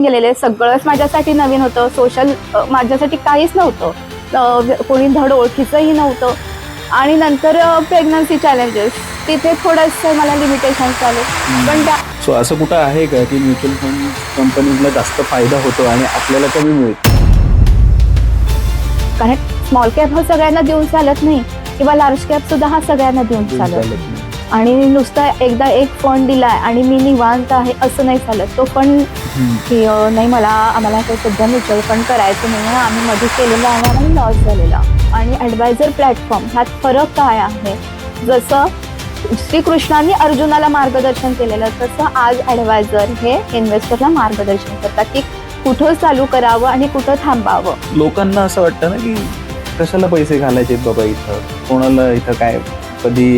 गेलेले सगळंच माझ्यासाठी नवीन होतं. सोशल माझ्यासाठी काहीच नव्हतं. कोणी धड ओळखीचंही नव्हतं. आणि नंतर प्रेग्नन्सी चॅलेंजेस, तिथे थोडंसं मला लिमिटेशन्स आले. पण सो असं कुठं आहे का की म्युच्युअल फंड कंपनीजला जास्त फायदा होतो आणि आपल्याला कमी मिळतो? कारण स्मॉल कॅप हा सगळ्यांना देऊन चालत नाही, किंवा लार्ज कॅप सुद्धा हा सगळ्यांना देऊन चालत नाही. आणि नुसतं एकदा एक फंड दिलाय आणि मी निवांत आहे असं नाही चालत. तो फंड की नाही आम्हाला काही सध्या म्युच्युअल फंड करायचं नाही, आम्ही मध्ये केलेला आहे आणि लॉस झालेला. आणि ॲडवायझर प्लॅटफॉर्म ह्यात फरक काय आहे? जसं श्रीकृष्णांनी अर्जुनाला मार्गदर्शन केलेलं, तसं आज ॲडवायझर हे इन्व्हेस्टरला मार्गदर्शन करतात की कुठं चालू करावं आणि कुठं थांबावं. लोकांना असं वाटतं ना की कशाला पैसे घालायचे बाबा, इथं कोणाला इथं काय कधी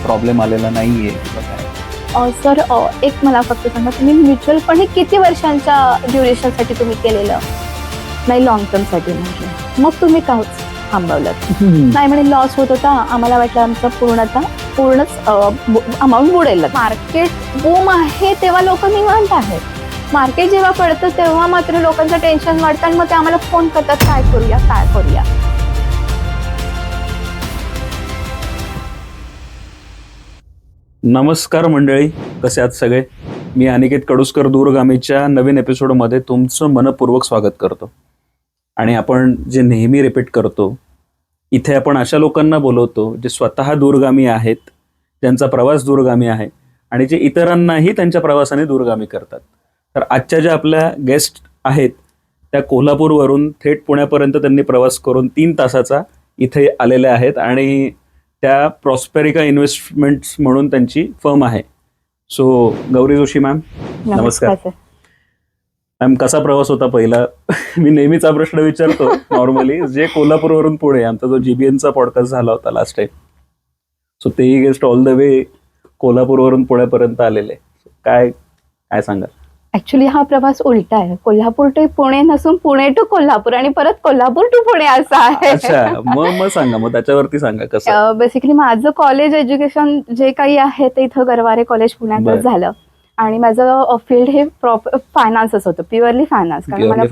प्रॉब्लेम आलेला नाहीये किंवा काय. सर एक मला फक्त सांगा, तुम्ही म्युच्युअल फंड हे किती वर्षांच्या ड्युरेशनसाठी तुम्ही केलेलं? नाही, लॉंग टर्मसाठी. म्हणजे मग तुम्ही का थांबवलं? नाही म्हणे लॉस होत होता, आम्हाला वाटलं आमचं पूर्णच अमाऊंट बुडेल. मार्केट बूम आहे तेव्हा लोक निवांत आहेत. मार्केट जेव्हा पडतं तेव्हा मात्र लोकांचं टेन्शन वाढतं आणि मग ते आम्हाला फोन करतात, काय करूया. नमस्कार मंडळी, कसे आहात सगळे? मी अनिकेत कडुसकर दूरगामीच्या नवीन एपिसोडमध्ये तुमचं मनपूर्वक स्वागत करतो. आणि आपण जे नेहमी रिपीट करतो, इथे आपण अशा लोकांना बोलवतो जे स्वतः दूरगामी आहेत, ज्यांचा प्रवास दूरगामी आहे आणि जे इतरांनाही त्यांच्या प्रवासाने दूरगामी करतात. तर आजच्या ज्या आपल्या गेस्ट आहेत त्या कोल्हापूरवरून थेट पुण्यापर्यंत त्यांनी प्रवास करून 3 तासाचा इथे आलेल्या आहेत आणि त्या प्रॉस्पेरिका इन्व्हेस्टमेंट्स म्हणून त्यांची फर्म आहे. सो गौरी जोशी मॅम, नमस्कार. मॅम, कसा प्रवास होता पहिला? मी नेहमीचा प्रश्न विचारतो नॉर्मली, जे कोल्हापूरवरून पुणे, आमचा जो GBNचा पॉडकास्ट झाला होता लास्ट टाइम, सो तेही गेस्ट ऑल द वे कोल्हापूरवरून पुण्यापर्यंत आलेले. काय सांगा? ऍक्च्युली हा प्रवास उलटा आहे. कोल्हापूर टू पुणे नसून पुणे टू कोल्हापूर आणि परत कोल्हापूर टू पुणे असा आहे. अच्छा, मग सांगा, मग त्याच्यावरती सांगा कसं. बेसिकली माझं कॉलेज एज्युकेशन जे काही आहे ते इथं गरवारे कॉलेज पुण्यातच झालं. आणि माझं फील्ड हे फायनान्सच होतं, प्युअरली फायनान्स. कारण मला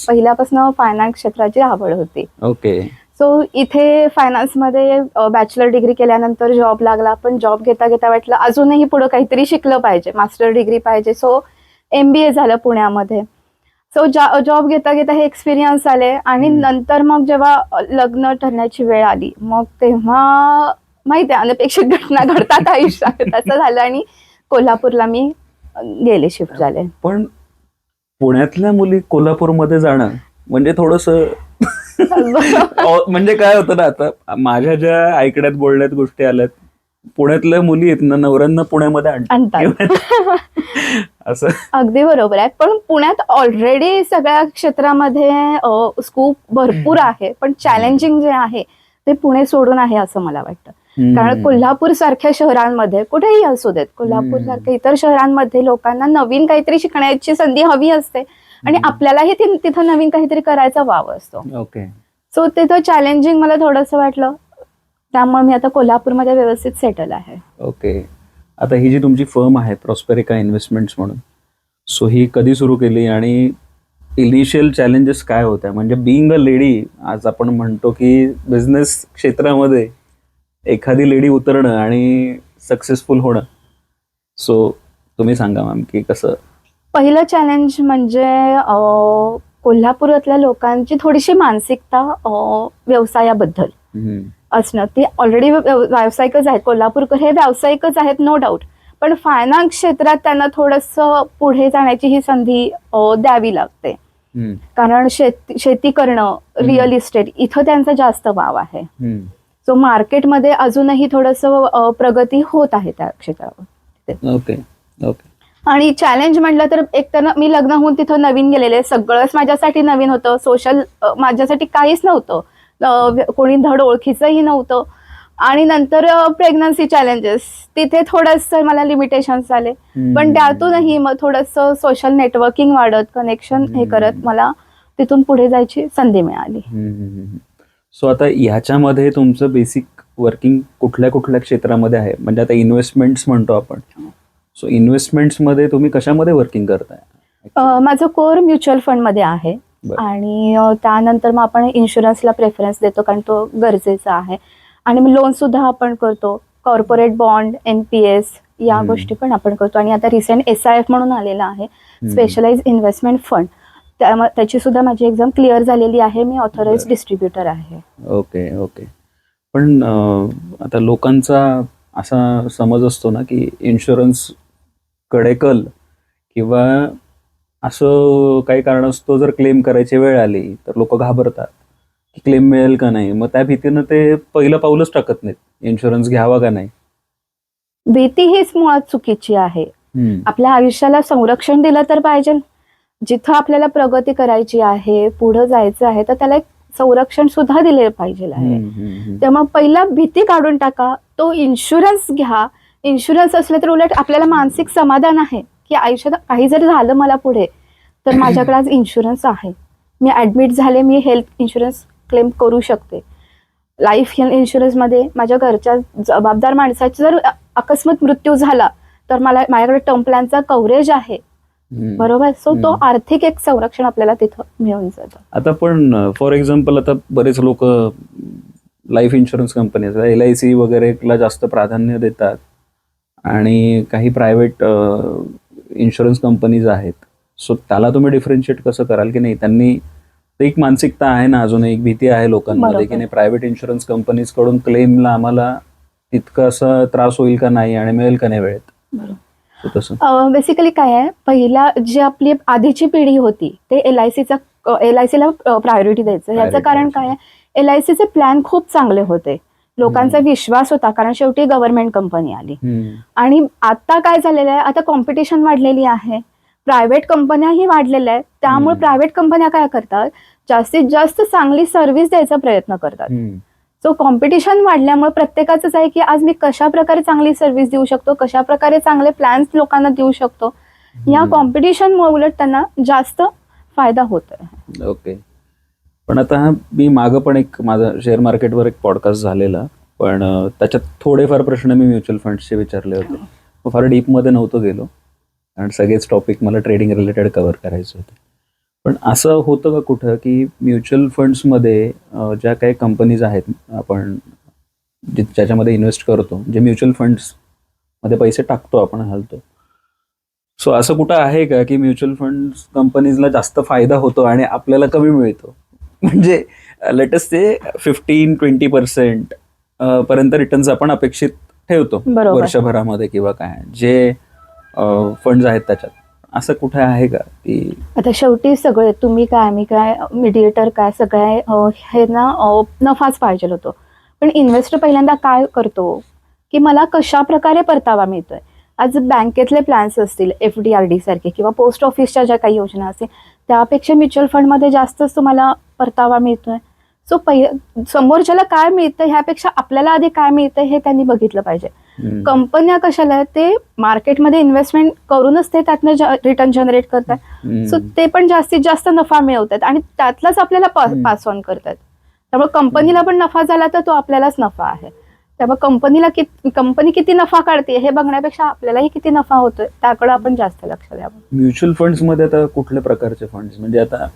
पहिल्यापासून फायनान्स क्षेत्राची आवड होती. ओके. सो इथे फायनान्समध्ये बॅचलर डिग्री केल्यानंतर जॉब लागला. पण जॉब घेता घेता वाटलं अजूनही पुढं काहीतरी शिकलं पाहिजे, मास्टर डिग्री पाहिजे. सो MBA झालं पुण्यामध्ये. सो जॉब घेता घेता हे एक्सपिरियन्स आले. आणि नंतर मग जेव्हा लग्न ठरण्याची वेळ आली, मग तेव्हा माहिती आहे अनपेक्षित घटना घडतात आयुष्यात, तसं झालं आणि कोल्हापूरला मी गेले, शिफ्ट झाले. पण पुण्यातल्या मुली कोल्हापूरमध्ये जाणं म्हणजे थोडस म्हणजे काय होतं ना, आता माझ्या ज्या ऐकण्यात बोलण्यात गोष्टी आल्यात, पुण्यातल्या मुली आहेत ना, नवऱ्यांना पुण्यामध्ये आणतात असं. अगदी बरोबर आहे. पण पुण्यात ऑलरेडी सगळ्या क्षेत्रामध्ये स्कोप भरपूर आहे. पण चॅलेंजिंग जे आहे ते पुणे सोडून आहे असं मला वाटतं. कारण कोल्हापूर सारख्या शहरांमध्ये, कुठेही असू देत, कोल्हापूर सारख्या इतर शहरांमध्ये लोकांना नवीन काहीतरी शिकण्याची संधी हवी असते आणि आपल्यालाही तिथं नवीन काहीतरी करायचा वाव असतो. ओके. सो तिथं चॅलेंजिंग मला थोडंसं वाटलं, त्यामुळे मी आता कोल्हापूरमध्ये व्यवस्थित सेटल आहे. ओके. आता ही जी तुमची फर्म आहे प्रॉस्पेरिका इन्व्हेस्टमेंट्स म्हणून, सो ही कधी सुरू केली आणि इनिशियल चॅलेंजेस काय होत्या? म्हणजे बिईंग अ लेडी, आज आपण म्हणतो की बिझनेस क्षेत्रामध्ये एखादी लेडी उतरणं आणि सक्सेसफुल होणं. सो तुम्ही सांगा मॅम की कसं. पहिलं चॅलेंज म्हणजे कोल्हापुरातल्या लोकांची थोडीशी मानसिकता व्यवसायाबद्दल असणं. ते ऑलरेडी व्यावसायिकच आहेत, कोल्हापूरकर हे व्यावसायिकच आहेत, नो डाऊट. पण फायनान्स क्षेत्रात त्यांना थोडंसं पुढे जाण्याची ही संधी द्यावी लागते. कारण शेती करणं, रिअल इस्टेट, इथं त्यांचा जास्त वाव आहे. सो मार्केटमध्ये अजूनही थोडंसं प्रगती होत आहे त्या क्षेत्रावर. ओके. ओके. आणि चॅलेंज म्हटलं तर एक तर मी लग्न होऊन तिथं नवीन गेलेले, सगळंच माझ्यासाठी नवीन होतं. सोशल माझ्यासाठी काहीच नव्हतं, कोणी धड ओळखीचंही नव्हतं. आणि नंतर प्रेग्नन्सी चॅलेंजेस, तिथे थोडंसं मला लिमिटेशन्स आले. पण त्यातूनही मग थोडंसं सोशल नेटवर्किंग वाढत, कनेक्शन हे करत मला तिथून पुढे जायची संधी मिळाली. सो आता ह्याच्यामध्ये तुमचं बेसिक वर्किंग कुठल्या कुठल्या क्षेत्रामध्ये आहे? म्हणजे आता इन्व्हेस्टमेंट्स म्हणतो आपण, सो इन्व्हेस्टमेंट्समध्ये तुम्ही कशामध्ये वर्किंग करताय? माझं कोर म्युच्युअल फंडमध्ये आहे. बरं. आणि त्यानंतर मग आपण इन्शुरन्सला प्रेफरन्स देतो कारण तो गरजेचा आहे. आणि मग लोन सुद्धा आपण करतो. कॉर्पोरेट बॉन्ड, NPS या गोष्टी पण आपण करतो. आणि आता रिसेंट SIF म्हणून आलेला आहे, स्पेशलाइज इन्व्हेस्टमेंट फंड. त्याची सुद्धा माझी एक्झाम क्लिअर झालेली आहे. मी ऑथराइज डिस्ट्रीब्युटर आहे. Okay okay. पण आता लोकांचा असा समज असतो ना की इन्शुरन्स कडे कल, किंवा असं काही कारणास्तव जर क्लेम करायची वेळ आली तर लोक घाबरतात की क्लेम मिळेल का नाही. मग त्या भीतीनं ते पहिलं पाऊलच टाकत नाहीत, इन्शुरन्स घ्यावा का नाही. भीती हीच मुळात चुकीची आहे. आपल्या आयुष्याला संरक्षण दिलं तर पाहिजे. जिथं आपल्याला प्रगती करायची आहे, पुढे जायचं आहे, तर त्याला एक संरक्षण सुद्धा दिले पाहिजे आहे. त्यामुळे पहिला भीती काढून टाका, तो इन्शुरन्स घ्या. इन्शुरन्स असले तर उलट आपल्याला मानसिक समाधान आहे की आयुष्यात काही जर झालं मला पुढे तर माझ्याकडे आज इन्शुरन्स आहे. मी ऍडमिट झाले, मी हेल्थ इन्शुरन्स क्लेम करू शकते. लाईफ इन्शुरन्समध्ये माझ्या घरच्या जबाबदार माणसाचा जर अकस्मात मृत्यू झाला तर माझ्याकडे टर्म प्लॅनचा कव्हरेज आहे. बरोबर. सो तो आर्थिक एक संरक्षण आपल्याला तिथं मिळून जातं. आता पण फॉर एक्झाम्पल, आता बरेच लोक लाईफ इन्शुरन्स कंपनी LIC वगैरेला जास्त प्राधान्य देतात, आणि काही प्रायव्हेट इन्शुरन्स कंपनीज आहेत. सो त्याला तुम्ही डिफरन्शिएट कसं कराल की नाही, त्यांनी एक मानसिकता आहे ना, अजून एक भीती आहे लोकांमध्ये की नाही प्रायव्हेट इन्शुरन्स कंपनीज कडून क्लेमला आम्हाला तितकं असं त्रास होईल का नाही आणि मिळेल का नाही वेळेत. बेसिकली काय आहे, पहिला जी आपली आधीची पिढी होती ते LICला प्रायोरिटी द्यायचं. याचं कारण काय आहे, LICचे प्लॅन खूप चांगले होते, लोकांचा विश्वास होता, कारण शेवटी गव्हर्नमेंट कंपनी आली. आणि आता काय झालेलं आहे, आता कॉम्पिटिशन वाढलेली आहे, प्रायव्हेट कंपन्याही वाढलेल्या आहेत. त्यामुळे प्रायव्हेट कंपन्या काय करतात, जास्तीत जास्त चांगली सर्व्हिस द्यायचा प्रयत्न करतात. सो कॉम्पिटिशन वाढल्यामुळे प्रत्येकाचंच आहे की आज मी कशा प्रकारे चांगली सर्व्हिस देऊ शकतो, कशा प्रकारे चांगले प्लॅन्स लोकांना देऊ शकतो. या कॉम्पिटिशनमुळे उलट त्यांना जास्त फायदा होतोय. ओके. पण आता मी मागं पण एक माझा शेअर मार्केटवर एक पॉडकास्ट झालेला, पण त्याच्यात थोडेफार प्रश्न मी म्युच्युअल फंड्सचे विचारले होते. फार डीपमध्ये नव्हतो गेलो, कारण सगळेच टॉपिक मला ट्रेडिंग रिलेटेड कव्हर करायचे होते. पण असं होतं का कुठं की म्युच्युअल फंड्समध्ये ज्या काही कंपनीज आहेत आपण ज्याच्यामध्ये इन्व्हेस्ट करतो, जे म्युच्युअल फंड्समध्ये पैसे टाकतो आपण, घालतो, सो असं कुठं आहे का की म्युच्युअल फंड्स कंपनीजला जास्त फायदा होतो आणि आपल्याला कमी मिळतो? म्हणजे लेटेस्ट ते 15-20% पर्यंत रिटर्न्स आपण अपेक्षित ठेवतो वर्षभरामध्ये किंवा काय, जे फंड्स आहेत त्याच्यात. असं कुठे आहे का की आता शेवटी सगळे तुम्ही काय, मी काय, मीडिएटर काय, सगळे हे ना नफाच पाहिजे होतो. पण इन्व्हेस्टर पहिल्यांदा काय करतो की मला कशा प्रकारे परतावा मिळतोय. आज बँकेतले प्लॅन्स असतील, FD-RD सारखे, किंवा पोस्ट ऑफिसच्या ज्या काही योजना असतील, त्यापेक्षा म्युच्युअल फंडमध्ये जास्तच तुम्हाला परतावा मिळतोय. सो समोरच्याला काय मिळतं ह्यापेक्षा आपल्याला आधी काय मिळतं हे त्यांनी बघितलं पाहिजे. कंपन्या कशाला, ते मार्केटमध्ये इन्व्हेस्टमेंट करूनच ते त्यातनं रिटर्न जनरेट करतात. सो ते पण जास्तीत जास्त नफा मिळवतात आणि त्यातलाच आपल्याला पास ऑन करतात. त्यामुळे कंपनीला पण नफा झाला तर तो आपल्यालाच नफा आहे. त्यामुळे कंपनी किती नफा काढते हे बघण्यापेक्षा आपल्यालाही किती नफा होतोय त्याकडे आपण जास्त लक्ष द्यावं. म्युच्युअल फंड्समध्ये आता कुठल्या प्रकारचे फंड्स, म्हणजे आता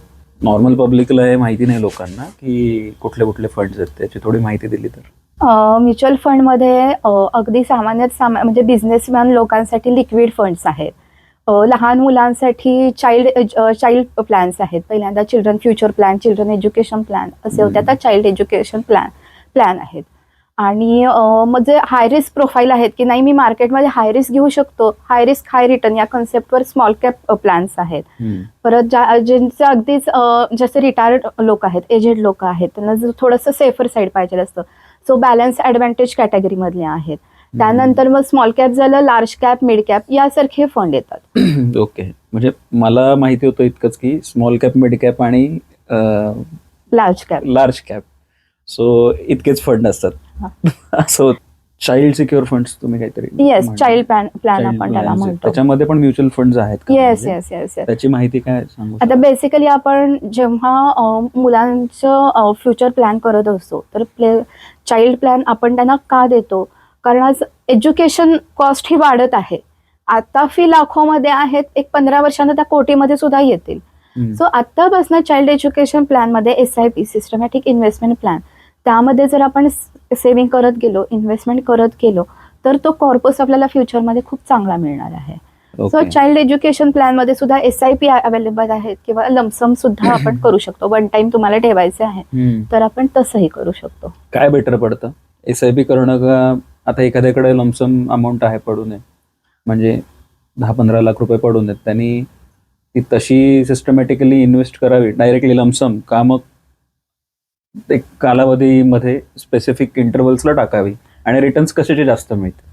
नॉर्मल पब्लिकला हे माहिती नाही लोकांना की कुठले कुठले फंड्स आहेत, त्याची थोडी माहिती दिली तर. म्युच्युअल फंडमध्ये अगदी म्हणजे बिझनेसमॅन लोकांसाठी लिक्विड फंड्स आहेत, लहान मुलांसाठी चाइल्ड प्लॅन्स आहेत. पहिल्यांदा children future plan, children education plan असे होते, आता चाइल्ड एज्युकेशन प्लॅन आहेत. आणि मग जे हाय रिस्क प्रोफाईल आहेत की नाही मी मार्केटमध्ये हाय रिस्क घेऊ शकतो, हाय रिस्क हाय रिटर्न या कन्सेप्टवर स्मॉल कॅप प्लॅन्स आहेत. परत ज्यांचं अगदीच जसे रिटायर्ड लोक आहेत, एजेड लोक आहेत, त्यांना थोडंसं सेफर साईड पाहिजे असतं, सो बॅलन्स ॲडव्हान्टेज कॅटेगरी मधले आहेत. त्यानंतर मग स्मॉल कॅप झालं, लार्ज कॅप, मिड कॅप यासारखे फंड येतात. ओके. म्हणजे मला माहिती होतं इतकंच की स्मॉल कॅप, मिड कॅप आणि लार्ज कॅप, सो इतकेच फंड असतात. सो चाइल्ड सिक्युअर फंड्स तुम्ही काहीतरी. येस, चाइल्ड प्लॅन आपण त्याला म्हणतो. त्याच्यामध्ये पण म्युच्युअल फंड्स आहेत का? Yes yes yes. त्याची माहिती काय सांगू? आता बेसिकली आपण जेव्हा मुलांचं फ्युचर प्लॅन करत असतो तर चाइल्ड प्लॅन आपण त्यांना का देतो, कारण आज एज्युकेशन कॉस्ट ही वाढत आहे. आता फी लाखोमध्ये आहेत, एक 15 वर्षांना त्या कोटीमध्ये सुद्धा येतील. सो आतापासून चाइल्ड एज्युकेशन प्लॅन मध्ये SIP सिस्टमॅटिक इन्व्हेस्टमेंट प्लॅन, त्यामध्ये जर आपण सेव्हिंग करत गेलो, इन्व्हेस्टमेंट करत गेलो, तर तो कॉर्पस आपल्याला फ्युचरमध्ये खूप चांगला मिळणार आहे. सो चाइल्ड एज्युकेशन प्लॅन मध्ये सुद्धा SIP अवेलेबल आहेत किंवा लमसम सुद्धा आपण करू शकतो. वन टाइम तुम्हाला ठेवायचे आहे तर आपण तसंही करू शकतो. काय बेटर पडतं, SIP करणं का आता एखाद्याकडे लमसम अमाऊंट आहे पडू नये, म्हणजे 10-15 लाख रुपये पडून आहेत, त्यांनी ती तशी सिस्टमॅटिकली इन्व्हेस्ट करावी डायरेक्टली लमसम, का मग एक कालावधीमध्ये स्पेसिफिक इंटरव्हल्सला टाकावी आणि रिटर्न्स कशाचे जास्त मिळतील?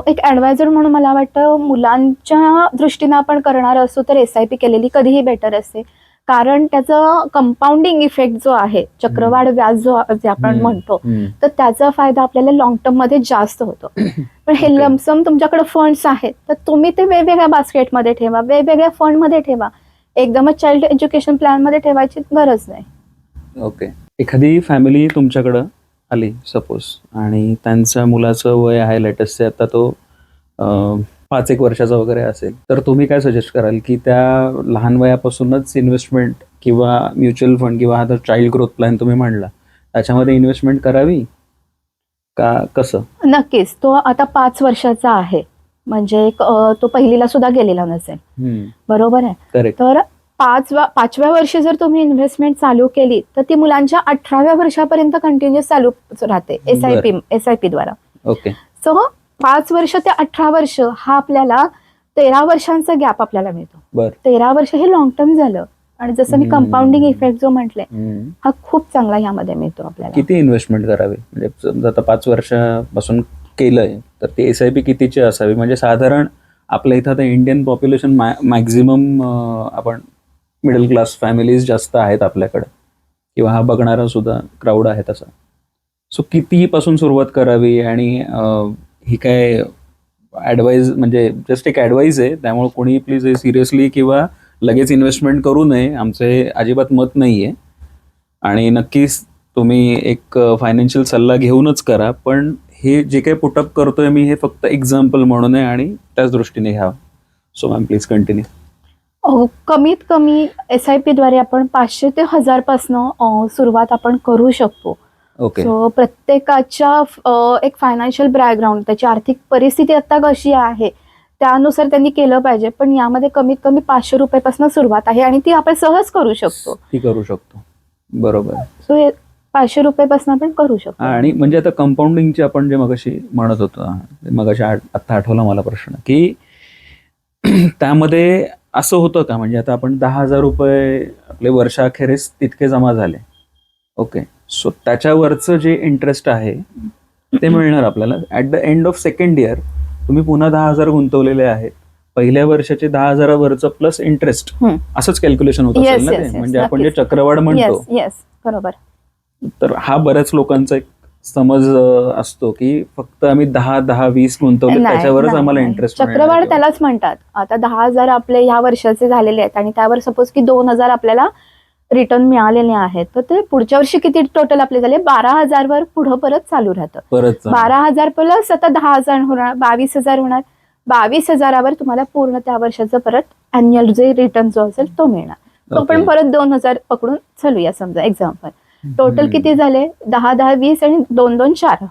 एक ऍडवायझर म्हणून मला वाटतं मुलांच्या दृष्टीनं आपण करणार असो तर SIP केलेली कधीही बेटर असते, कारण त्याचा कंपाऊंडिंग इफेक्ट जो आहे, चक्रवाढ व्याज जो जे आपण म्हणतो, तर त्याचा फायदा आपल्याला लॉंग टर्म मध्ये जास्त होतो. पण हे लमसम तुमच्याकडे फंड्स आहेत तर तुम्ही ते वेगवेगळ्या बास्केटमध्ये ठेवा, वेगवेगळ्या फंड मध्ये ठेवा, एकदमच चाइल्ड एज्युकेशन प्लॅन मध्ये ठेवायची गरज नाही. ओके. एखादी फॅमिली तुमच्याकडं आली सपोज आणि त्यांच्या मुलाचं वय आहे लेटेस्ट आता तो 5-1 वर्षाचा वगैरे असेल, तर तुम्ही काय सजेस्ट कराल की त्या लहान वयापासूनच इन्व्हेस्टमेंट किंवा म्युच्युअल फंड किंवा हा चाइल्ड ग्रोथ प्लॅन तुम्ही म्हणला त्याच्यामध्ये इन्व्हेस्टमेंट करावी का कसं? नक्कीच. तो आता 5 वर्षाचा आहे, म्हणजे तो पहिलीला सुद्धा गेलेला नसेल, बरोबर आहे. करेक्ट. तर 5व्या वर्षी जर तुम्ही इन्व्हेस्टमेंट चालू केली तर ती मुलांच्या 18व्या वर्षापर्यंत कंटिन्युअस चालू राहते SIP द्वारा. ओके. सो 5 वर्ष ते 18 वर्ष हा आपल्याला 13 वर्षांचा गॅप आपल्याला मिळतो. 13 वर्ष हे लॉंग टर्म झालं आणि जसं मी कंपाऊंडिंग इफेक्ट जो म्हटले हा खूप चांगला ह्यामध्ये मिळतो आपल्याला. किती इन्व्हेस्टमेंट करावी, म्हणजे समजा आता 5 वर्षापासून केलंय तर ते SIP कितीची असावी? म्हणजे साधारण आपल्या इथं आता इंडियन पॉप्युलेशन मॅक्झिमम आपण मिडल क्लास फॅमिलीज जास्त आहेत आपल्याकडे, किंवा हा बघणारा सुद्धा क्राऊड आहे तसा. सो कितीपासून सुरुवात करावी? आणि ही काय ॲडवाईज, म्हणजे जस्ट एक ॲडवाईज आहे, त्यामुळे कोणी प्लीज हे सिरियसली किंवा लगेच इन्व्हेस्टमेंट करू नये, आमचं हे अजिबात मत नाही आहे. आणि नक्कीच तुम्ही एक फायनान्शियल सल्ला घेऊनच करा, पण हे जे काही पुटअप करतोय मी हे फक्त एक्झाम्पल म्हणून आहे आणि त्याच दृष्टीने घ्यावं. So ma'am please continue. कमीत कमी SIP द्वारे आपण 500 ते 1000 पासून सुरुवात आपण करू शकतो. ओके. सो प्रत्येकाच्या एक फायनान्शियल बॅकग्राऊंड, त्याची आर्थिक परिस्थिती आता कशी आहे त्यानुसार त्यांनी केलं पाहिजे, पण यामध्ये कमीत कमी 500 रुपयापासून सुरुवात आहे आणि ती आपण सहज करू शकतो. बरोबर. सो 500 रुपयापासून आपण करू शकतो. आणि म्हणजे आता कंपाऊंडिंगची आपण जे मगाशी म्हणत होतो, मगाशी आता आठवला मला प्रश्न, की त्यामध्ये असं होतं का, म्हणजे आता आपण 10,000 रुपये आपले वर्षाखेरीस तितके जमा झाले, ओके, सो त्याच्यावरचं जे इंटरेस्ट आहे ते मिळणार आपल्याला at the end of second year. तुम्ही पुन्हा 10,000 गुंतवलेले आहेत, पहिल्या वर्षाचे 10,000 वरचं प्लस इंटरेस्ट, असंच कॅल्क्युलेशन होत असेल ना ते, म्हणजे आपण जे चक्रवाढ म्हणतो. बरोबर. तर हा बऱ्याच लोकांचा एक समज असतो की फक्त आम्ही 10-20 गुंतवले त्याच्यावरच आम्हाला इंटरेस्ट. चक्रवाढ त्यालाच म्हणतात. आता 10,000 आपले ह्या वर्षाचे झालेले आहेत आणि त्यावर सपोज की 2,000 आपल्याला रिटर्न मिळालेले आहेत, तर ते पुढच्या वर्षी किती टोटल आपले झाले 12,000 वर पुढे परत चालू राहतं. 12,000 प्लस आता 10,000 होणार, 22,000 होणार. 22,000वर तुम्हाला पूर्ण त्या वर्षाचं परत अॅन्युअल जे रिटर्न जो असेल तो मिळणार. तो पण परत 2,000 पकडून चालूया समजा एक्झाम्पल. टोटल किती झाले? 10, 20 आणि 2, 4.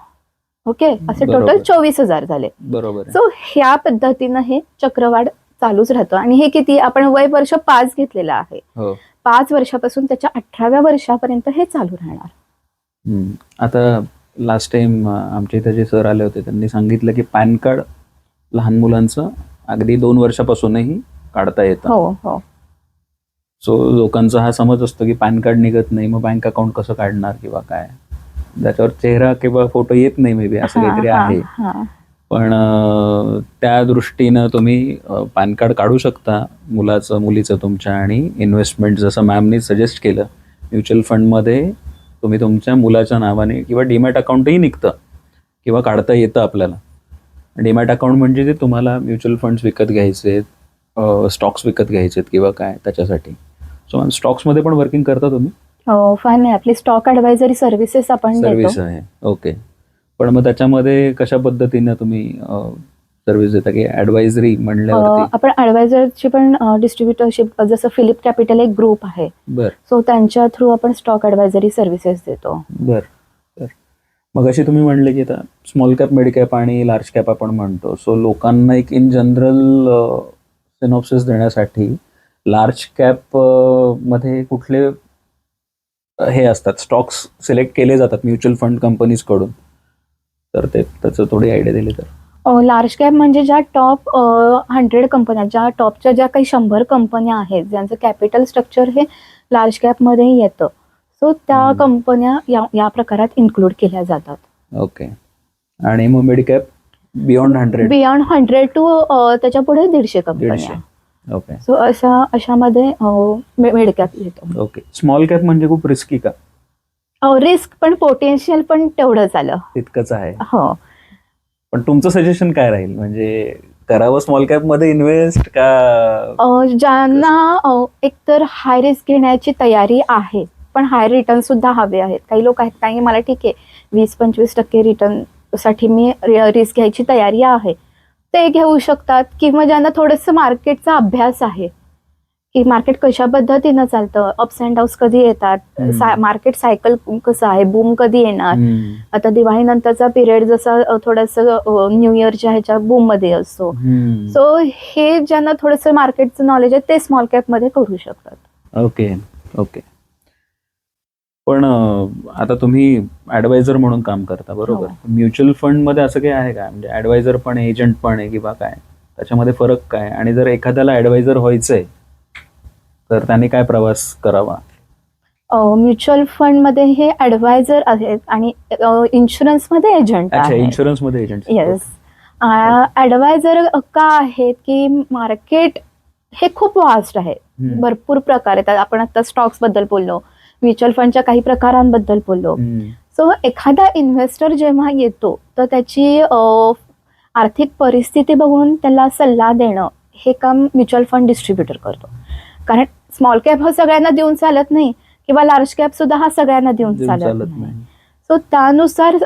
ओके, असे टोटल 24,000 झाले. बरोबर. सो ह्या पद्धतीनं हे चक्रवाढ चालूच राहतं. आणि हे किती आपण वय वर्ष 5 घेतलेलं आहे, 5 वर्षापासून त्याच्या 18व्या वर्षापर्यंत हे चालू राहणार. आता लास्ट टाइम आमच्या इथे जे सर आले होते त्यांनी सांगितलं की पॅन कार्ड लहान मुलांचं अगदी 2 वर्षापासूनही काढता येतं. हो. सो लोकांचा हा समज असतो की पॅन कार्ड निघत नाही, मग बँक अकाउंट कसं काढणार किंवा काय, त्याच्यावर चेहरा किंवा फोटो येत नाही मे बी, असं काहीतरी आहे. पण त्या दृष्टीनं तुम्ही पॅन कार्ड काढू शकता मुलाचं मुलीचं तुमच्या. आणि इन्व्हेस्टमेंट जसं मॅमनी सजेस्ट केलं, म्युच्युअल फंडमध्ये तुम्ही तुमच्या मुलाच्या नावाने किंवा डीमॅट अकाउंटही निघतं किंवा काढता येतं आपल्याला. डीमॅट अकाउंट म्हणजे ते तुम्हाला म्युच्युअल फंड्स विकत घ्यायचे, स्टॉक्स विकत घ्यायचे किंवा काय त्याच्यासाठी. सो मॅम स्टॉक्समध्ये पण वर्किंग करता तुम्ही? हो, फार नाही, आपली स्टॉक ॲडवायझरी सर्व्हिसेस आपण सर्व्हिस आहे. ओके, पण मग त्याच्यामध्ये कशा पद्धतीनं तुम्ही सर्व्हिस देता की ऍडवायझरी म्हणल्यावरती? आपण ऍडवायझरची पण डिस्ट्रीब्युटरशिप, जसं फिलिप कॅपिटल एक ग्रुप आहे, बर सो त्यांच्या थ्रू आपण स्टॉक ऍडवायझरी सर्व्हिसेस देतो. बर बर. मग अशी तुम्ही म्हणले की आता स्मॉल कॅप, मिड कॅप आणि लार्ज कॅप आपण म्हणतो, सो लोकांना एक इन जनरल सिनॉप्सिस देण्यासाठी लार्ज कॅप मध्ये कुठले हे असतात, स्टॉक्स सिलेक्ट केले जातात म्युच्युअल फंड कंपनीज कडून, तर ते त्याचं थोडी आयडिया दिली तर? लार्ज कॅप म्हणजे ज्या टॉप 100 कंपन्या, ज्या टॉपच्या ज्या काही 100 कंपन्या आहेत ज्यांचं कॅपिटल स्ट्रक्चर हे लार्ज कॅपमध्ये येतं, सो त्या कंपन्या या प्रकारात इन्क्लूड केल्या जातात. ओके. आणि मग mid cap beyond 100? Beyond 100 to त्याच्या पुढे 150 कंपन्या. ओके. सो अशामध्ये मिड कॅप येतो. ओके. स्मॉल कॅप म्हणजे खूप रिस्की का? रिस्क पण पोटेन्शियल पण तेवढंच आलं. तितकंच आहे. हो. पण तुमचं सजेशन काय राहील, म्हणजे करावं स्मॉल कॅप मध्ये इन्व्हेस्ट का? ज्यांना एकतर हाय रिस्क घेण्याची तयारी आहे पण हाय रिटर्न सुद्धा हवे आहेत. काही लोक आहेत काही मला ठीक आहे 20-25% रिटर्न साठी मी रिस्क घ्यायची तयारी आहे, ते घेऊ शकतात. किंवा ज्यांना थोडंसं मार्केटचा अभ्यास आहे की मार्केट कशा पद्धतीनं चालतं, अप्स अँड डाऊन्स कधी येतात, मार्केट सायकल कसं आहे, बूम कधी येणार, आता दिवाळीनंतरचा पिरियड जसा थोडंसं न्यू इयरच्या ह्याच्या बूम मध्ये असतो, सो हे ज्यांना थोडंसं मार्केटचं नॉलेज आहे ते स्मॉल कॅप मध्ये करू शकतात. Okay okay. पण आता तुम्ही ऍडवायझर म्हणून काम करता बरोबर, म्युच्युअल फंड मध्ये असं काही आहे का, म्हणजे ऍडवायझर पण आहे, एजंट पण आहे किंवा काय, त्याच्यामध्ये फरक काय? आणि जर एखाद्याला ऍडवायझर व्हायचंय तर त्यांनी काय प्रवास करावा? म्युच्युअल फंड मध्ये हे ऍडवायझर आहेत आणि इन्शुरन्स मध्ये एजंट आहे. इन्शुरन्स मध्ये एजंट. येस. ऍडवायझर का आहेत की मार्केट हे खूप वास्ट आहे, भरपूर प्रकार आहेत. आपण आता स्टॉक्स बद्दल बोललो, म्युच्युअल फंडच्या काही प्रकारांबद्दल बोललो. सो एखादा इन्व्हेस्टर जेव्हा येतो तर त्याची आर्थिक परिस्थिती बघून त्याला सल्ला देणं हे काम म्युच्युअल फंड डिस्ट्रीब्युटर करतो. कारण स्मॉल कॅप हा सगळ्यांना देऊन चालत नाही किंवा लार्ज कॅप सुद्धा हा सगळ्यांना देऊन चालत नाही. सो त्यानुसार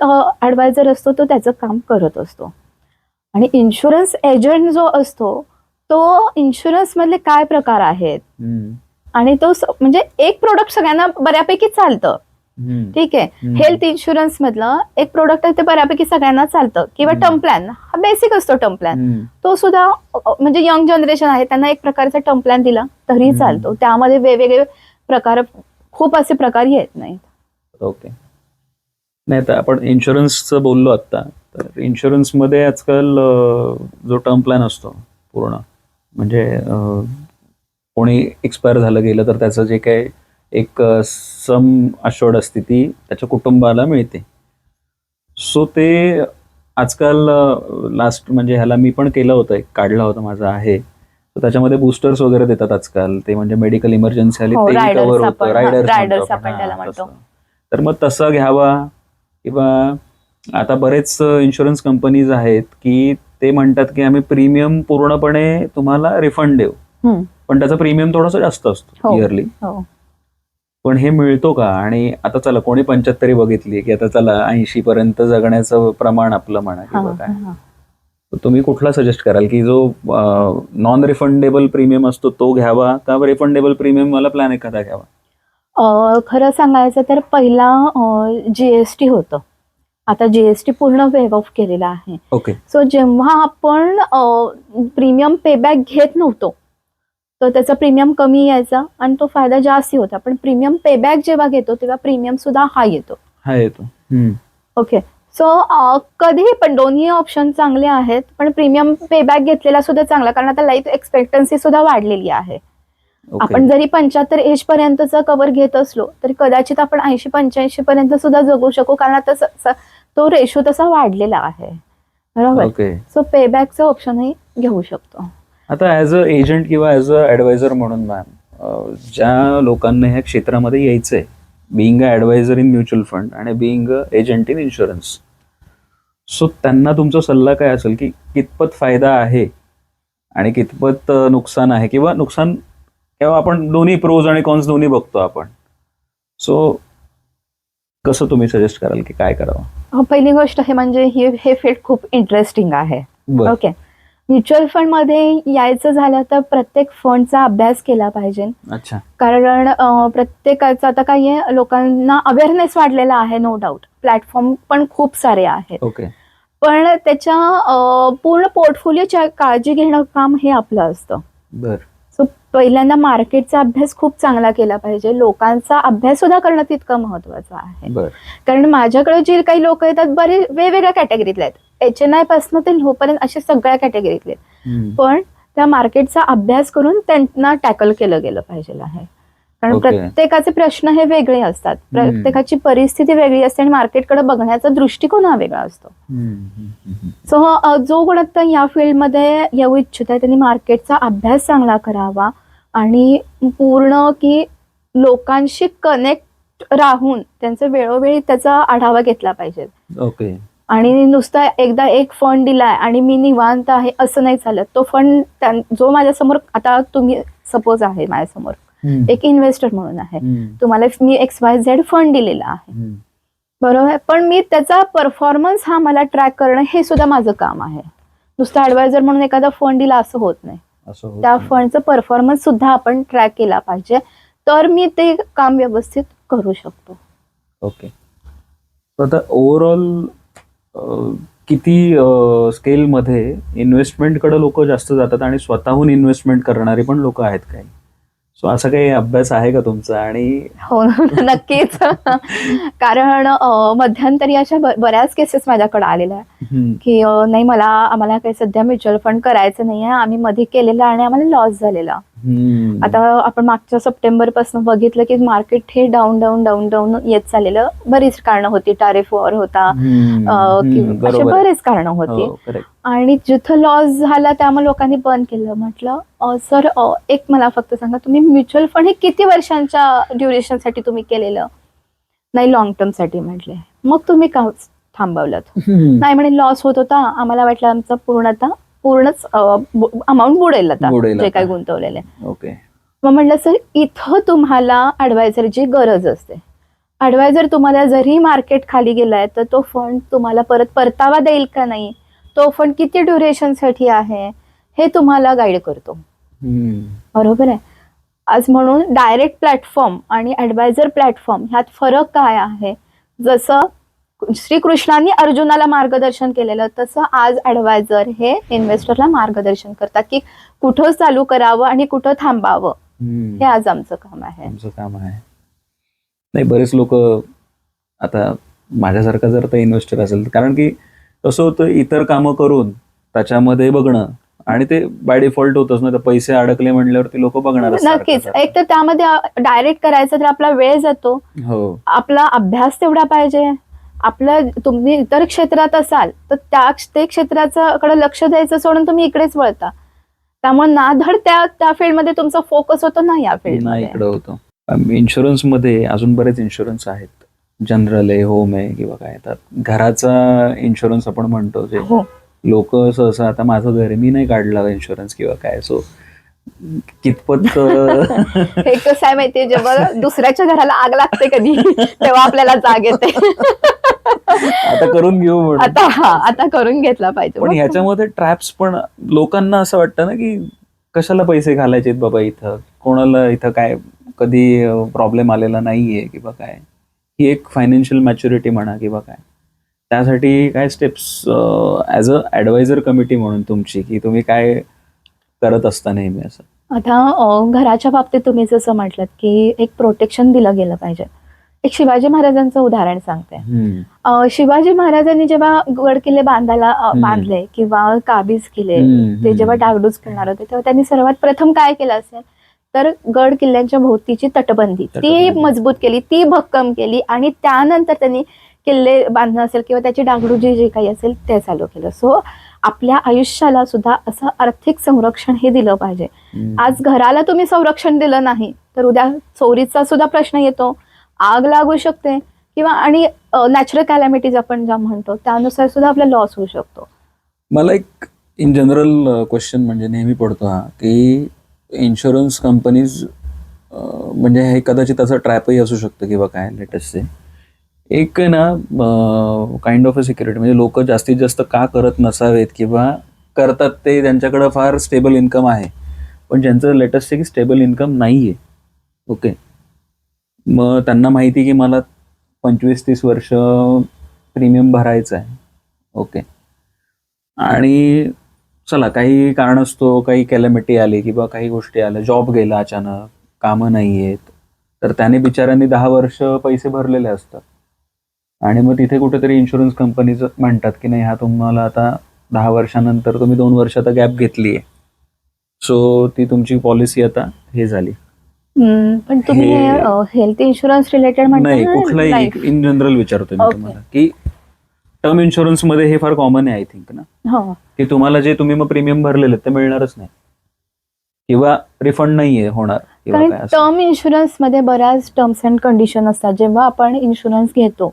ऍडवायझर असतो तो त्याचं काम करत असतो. आणि इन्शुरन्स एजंट जो असतो तो इन्शुरन्स मधले काय प्रकार आहेत आणि तो म्हणजे एक प्रोडक्ट सगळ्यांना बऱ्यापैकी चालतं, ठीक आहे. हेल्थ इन्शुरन्स मधलं एक प्रोडक्ट आहे ते बऱ्यापैकी सगळ्यांना चालतं. किंवा टर्म प्लॅन हा बेसिक असतो, टर्म प्लॅन तो सुद्धा म्हणजे यंग जनरेशन आहे त्यांना एक प्रकारचा टर्म प्लॅन दिला तरी चालतो. त्यामध्ये वेगवेगळे प्रकार, खूप असे प्रकार येत नाहीत. ओके. नाही तर आपण इन्शुरन्सचं बोललो आता, तर इन्शुरन्स मध्ये आजकाल जो टर्म प्लॅन असतो पूर्ण, म्हणजे कोणी एक्सपायर झालं गेलं तर त्याचं जे काही एक सम अशोर्ड असते ती त्याच्या कुटुंबाला मिळते. सो ते आजकाल लास्ट म्हणजे ह्याला मी पण केलं होतं, एक काढला होता माझा आहे, तर त्याच्यामध्ये बूस्टर्स वगैरे देतात आजकाल. ते म्हणजे मेडिकल इमर्जन्सी आली ते कव्हर होतं, रायडर्स आपण त्याला म्हणतो. तर मग तसं घ्यावा. किंवा आता बरेच इन्शुरन्स कंपनीज आहेत की ते म्हणतात की आम्ही प्रीमियम पूर्णपणे तुम्हाला रिफंड देऊ, पण त्याचा प्रीमियम थोडासा जास्त असतो इयरली. पण हे मिळतो का? आणि आता चला कोणी 75 बघितली की आता चला 80 पर्यंत जगण्याचं प्रमाण आपलं म्हणा किंवा काय, तर तुम्ही कुठला सजेस्ट कराल की जो नॉन रिफंडेबल प्रीमियम असतो तो घ्यावा का रिफंडेबल प्रीमियम वाला प्लॅन एखादा घ्यावा? खरं सांगायचं तर पहिला जीएसटी होतं, आता जीएसटी पूर्ण वेव ऑफ केलेला आहे. ओके. सो जेव्हा आपण प्रीमियम पेबॅक घेत नव्हतो तर त्याचा प्रीमियम कमी यायचा आणि तो फायदा जास्ती होता. पण प्रीमियम पेबॅक जेव्हा घेतो तेव्हा प्रीमियम सुद्धा हाय येतो. ओके. सो कधीही पण दोन्ही ऑप्शन चांगले आहेत, पण प्रीमियम पेबॅक घेतलेला सुद्धा चांगला, कारण आता लाईफ एक्सपेक्टन्सी सुद्धा वाढलेली आहे. आपण जरी 75 एज पर्यंतचा कव्हर घेत असलो तरी कदाचित आपण 80-85 पर्यंत सुद्धा जगू शकू, कारण आता तो रेशो तसा वाढलेला आहे, बरोबर. सो पेबॅकचं ऑप्शनही घेऊ शकतो. आता ऍज अ एजंट किंवा ऍज अ ऍडवायझर म्हणून मॅम, ज्या लोकांना ह्या क्षेत्रामध्ये यायचंय, being a advisor in mutual fund आणि being a agent in insurance, so त्यांना तुमचा सल्ला काय असेल की कितपत फायदा आहे आणि कितपत नुकसान आहे, किंवा नुकसान किंवा आपण दोन्ही प्रोज आणि कॉन्स दोन्ही बघतो आपण, सो कसं तुम्ही सजेस्ट कराल की काय करावं? पहिली गोष्ट हे म्हणजे हे फील्ड खूप इंटरेस्टिंग आहे. ओके. म्युच्युअल फंड मध्ये यायचं झालं तर प्रत्येक फंडचा अभ्यास केला पाहिजे. अच्छा. कारण प्रत्येकाचं आता काय आहे, लोकांना अवेअरनेस वाढलेला आहे, नो डाऊट. प्लॅटफॉर्म पण खूप सारे आहेत. ओके. पण त्याच्या पूर्ण पोर्टफोलिओची काळजी घेणं काम हे आपलं असतं. बर. सो पहिल्यांदा मार्केटचा अभ्यास खूप चांगला केला पाहिजे. लोकांचा अभ्यास सुद्धा करणं तितकं महत्वाचं आहे. बर. कारण माझ्याकडे जे काही लोक येतात बरे वेगवेगळ्या कॅटेगरीतले आहेत, HNI पासून ते लोपर्यंत अशा सगळ्या कॅटेगरीतले आहेत. पण त्या मार्केटचा अभ्यास करून त्यांना टॅकल केलं गेलं पाहिजे आहे. कारण प्रत्येकाचे प्रश्न हे वेगळे असतात, प्रत्येकाची परिस्थिती वेगळी असते आणि मार्केटकडे बघण्याचा दृष्टिकोन हा वेगळा असतो. सो जो कोण आता या फील्डमध्ये येऊ इच्छित आहे त्यांनी मार्केटचा अभ्यास चांगला करावा आणि पूर्ण की लोकांशी कनेक्ट राहून त्यांचा वेळोवेळी त्याचा आढावा घेतला पाहिजे. ओके. आणि नुसता एकदा एक फंड दिलाय आणि मी निवांत आहे असं नाही चालत. तो फंड जो माझ्यासमोर आता तुम्ही सपोज आहे माझ्यासमोर एक इन्व्हेस्टर म्हणून आहे, तुम्हाला मी XYZ फंड दिलेला आहे, बरोबर. पण मी त्याचा परफॉर्मन्स हा मला ट्रॅक करणं हे सुद्धा माझं काम आहे. नुसतं ऍडवायझर म्हणून एखादा फंड दिला असं होत नाही. त्या फंडचं परफॉर्मन्स सुद्धा आपण ट्रॅक केला पाहिजे, तर मी ते काम व्यवस्थित करू शकतो. ओके. आता ओव्हरऑल किती स्केलमध्ये इन्व्हेस्टमेंटकडे लोक जास्त जातात आणि स्वतःहून इन्व्हेस्टमेंट करणारे पण लोक आहेत काही? सो असा काही अभ्यास आहे का तुमचा? आणि हो नक्कीच. कारण मध्यंतरी अशा बऱ्याच केसेस माझ्याकडे आलेल्या आहे की नाही आम्हाला काही सध्या म्युच्युअल फंड करायचं नाही आहे, आम्ही मध्ये केलेला आणि आम्हाला लॉस झालेला. आता आपण मागच्या सप्टेंबर पासून बघितलं की मार्केट हे डाऊन डाऊन डाऊन डाऊन येत चाललेलं. बरीच कारणं होती, टॅरिफ वॉर होता, असे बरेच कारणं होती. आणि जिथं लॉस झाला त्यामुळे लोकांनी बंद केलं. म्हटलं सर एक मला फक्त सांगा, तुम्ही म्युच्युअल फंड हे किती वर्षांच्या ड्युरेशनसाठी तुम्ही केलेलं? नाही, लॉंग टर्म साठी. म्हटले मग तुम्ही का थांबवलं? नाही म्हणे लॉस होत होता, आम्हाला वाटलं आमचा पूर्णच अमाऊंट बुडेल आता जे काही गुंतवलेलं आहे. ओके. मग म्हटलं सर इथं तुम्हाला ऍडवायझरची गरज असते. ऍडवायझर तुम्हाला जरी मार्केट खाली गेलाय तर तो फंड तुम्हाला परत परतावा देईल का नाही, तो फंड किती ड्युरेशन साठी आहे हे तुम्हाला गाईड करतो, बरोबर आहे. आज म्हणून डायरेक्ट प्लॅटफॉर्म आणि ऍडवायझर प्लॅटफॉर्म ह्यात फरक काय आहे? जसं श्रीकृष्णांनी अर्जुनाला मार्गदर्शन केलेलं तसं आज ऍडवायझर हे इन्व्हेस्टरला मार्गदर्शन करतात की कुठं चालू करावं आणि कुठं थांबावं. हे आज आमचं काम आहे. नाही, बरेच लोक आता माझ्यासारखा जर इन्व्हेस्टर असेल, कारण की कसं होतं इतर कामं करून त्याच्यामध्ये बघणं आणि ते बाय डिफॉल्ट होतच ना, तर पैसे अडकले म्हणल्यावरती लोक बघणार. नक्कीच. एक तर त्यामध्ये डायरेक्ट करायचं तर आपला वेळ जातो, आपला अभ्यास तेवढा पाहिजे. आपलं तुम्ही इतर क्षेत्रात असाल तर ते क्षेत्राकडे लक्ष द्यायचं सोडून तुम्ही इकडेच वळता. त्यामुळे ना धड त्या फील्डमध्ये तुमचा फोकस होतो ना या फील्डमध्ये इकडे होतो. इन्शुरन्समध्ये अजून बरेच इन्शुरन्स आहेत, जनरल आहे, होम आहे किंवा काय. तर घराचा इन्शुरन्स आपण म्हणतो, जे लोक सहसा, आता माझं घर आहे, मी नाही काढला इन्शुरन्स किंवा काय. सो कितपत हे कसं आहे माहितीये, जेव्हा दुसऱ्याच्या घराला आग लागते कधी तेव्हा आपल्याला जाग येते. आता करून घेऊ म्हणून आता करून घेतला पाहिजे. पण ह्याच्यामध्ये ट्रॅप्स पण लोकांना असं वाटतं ना की कशाला पैसे घालायचे बाबा इथं, कोणाला इथं काय कधी प्रॉब्लेम आलेला नाहीये किंवा काय. ही एक फायनान्शियल मॅच्युरिटी म्हणा किंवा काय, त्यासाठी काय steps as a adviser committee म्हणून तुमची, की तुम्ही काय करत असता नेहमी असं? आता घराच्या बाबतीत तुम्ही जसं म्हटलं की एक प्रोटेक्शन दिलं गेलं पाहिजे. एक शिवाजी महाराजांचं उदाहरण सांगते. शिवाजी महाराजांनी जेव्हा गड किल्ले बांधले किंवा काबीज किल्ले ते जेव्हा डागडूज करणार होते तेव्हा त्यांनी सर्वात प्रथम काय केलं असेल तर गड किल्ल्यांच्या भोवतीची तटबंदी ती मजबूत केली, ती भक्कम केली आणि त्यानंतर त्यांनी किल्ले बांधणं असेल किंवा त्याची डागडुजी जे काही असेल ते चालू केलं. सो आपल्या आयुष्याला सुद्धा असं आर्थिक संरक्षण हे दिलं पाहिजे. आज घराला तुम्ही संरक्षण दिलं नाही तर उद्या चोरीचा सुद्धा प्रश्न येतो, आग लागू शकते किंवा आणि नॅचरल कॅलॅमिटीज आपण ज्या म्हणतो त्यानुसार सुद्धा आपला लॉस होऊ शकतो. मला एक इन जनरल क्वेश्चन म्हणजे नेहमी पडतो हा, की इन्शुरन्स कंपनीज म्हणजे हे कदाचित असं ट्रॅपही असू शकतं किंवा काय, लेटेस्ट से एक ना काइंड ऑफ अ सिक्युरिटी, म्हणजे लोक जास्तीत जास्त का करत नसावेत किंवा करतात ते त्यांच्याकडे फार स्टेबल इन्कम आहे, पण ज्यांचं लेटेस्ट आहे की स्टेबल इन्कम नाहीये. ओके, मग त्यांना माहिती की मला 25-30 वर्ष प्रीमियम भरायचं आहे. ओके, आणि चला काही कारणास्तव काही कॅलॅमिटी आली किंवा काही गोष्टी आल्या, जॉब गेला अचानक, कामं नाही आहेत, तर त्याने बिचाऱ्यांनी 10 वर्ष पैसे भरलेले असतात. आणि मग तिथे कुठेतरी इन्शुरन्स कंपनीज म्हणतात की नाही, हा तुम्हाला आता 10 वर्षानंतर तुम्ही 2 वर्ष आता गॅप घेतली आहे, सो ती तुमची पॉलिसी आता हे झाली. पण तुम्ही हेल्थ इन्शुरन्स रिलेटेड नाही, म्हणता कुठलाही इन जनरल विचारतोय मी Okay. तुम्हाला, की टर्म इन्शुरन्स मध्ये हे फार कॉमन आहे आय थिंक ना, हो. की तुम्हाला जे तुम्ही मग प्रीमियम भरलेले ते मिळणारच नाही किंवा रिफंड नाहीये होणार किंवा कारण काय असं. टर्म इन्शुरन्स मध्ये बऱ्याच टर्म्स अँड कंडिशन असतात. जेव्हा आपण इन्शुरन्स घेतो,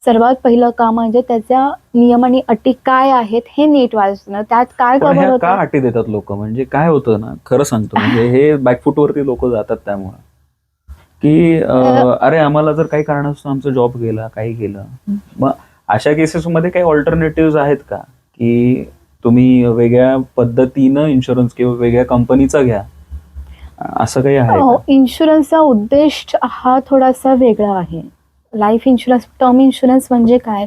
सर्वात पहिलं काम म्हणजे त्याच्या नियम आणि अटी काय आहेत हे नीट वाचणं. त्यात काय पण कव्हर ह्या का होतं. अटी देतात लोक, म्हणजे काय होतं ना, खरं सांगतो म्हणजे हे बॅकफुटवरती लोक जातात त्यामुळे की अरे आम्हाला जर काही कारणास्तव आमचा जॉब गेला, काही गेलं, मग अशा केसेसमध्ये काही ऑल्टरनेटिव्ह आहेत का, की तुम्ही वेगळ्या पद्धतीनं इन्शुरन्स किंवा वेगळ्या कंपनीचा घ्या, असं काही आहे का? इन्शुरन्सचा उद्देश हा थोडासा वेगळा आहे. लाईफ इन्शुरन्स, टर्म इन्शुरन्स म्हणजे काय,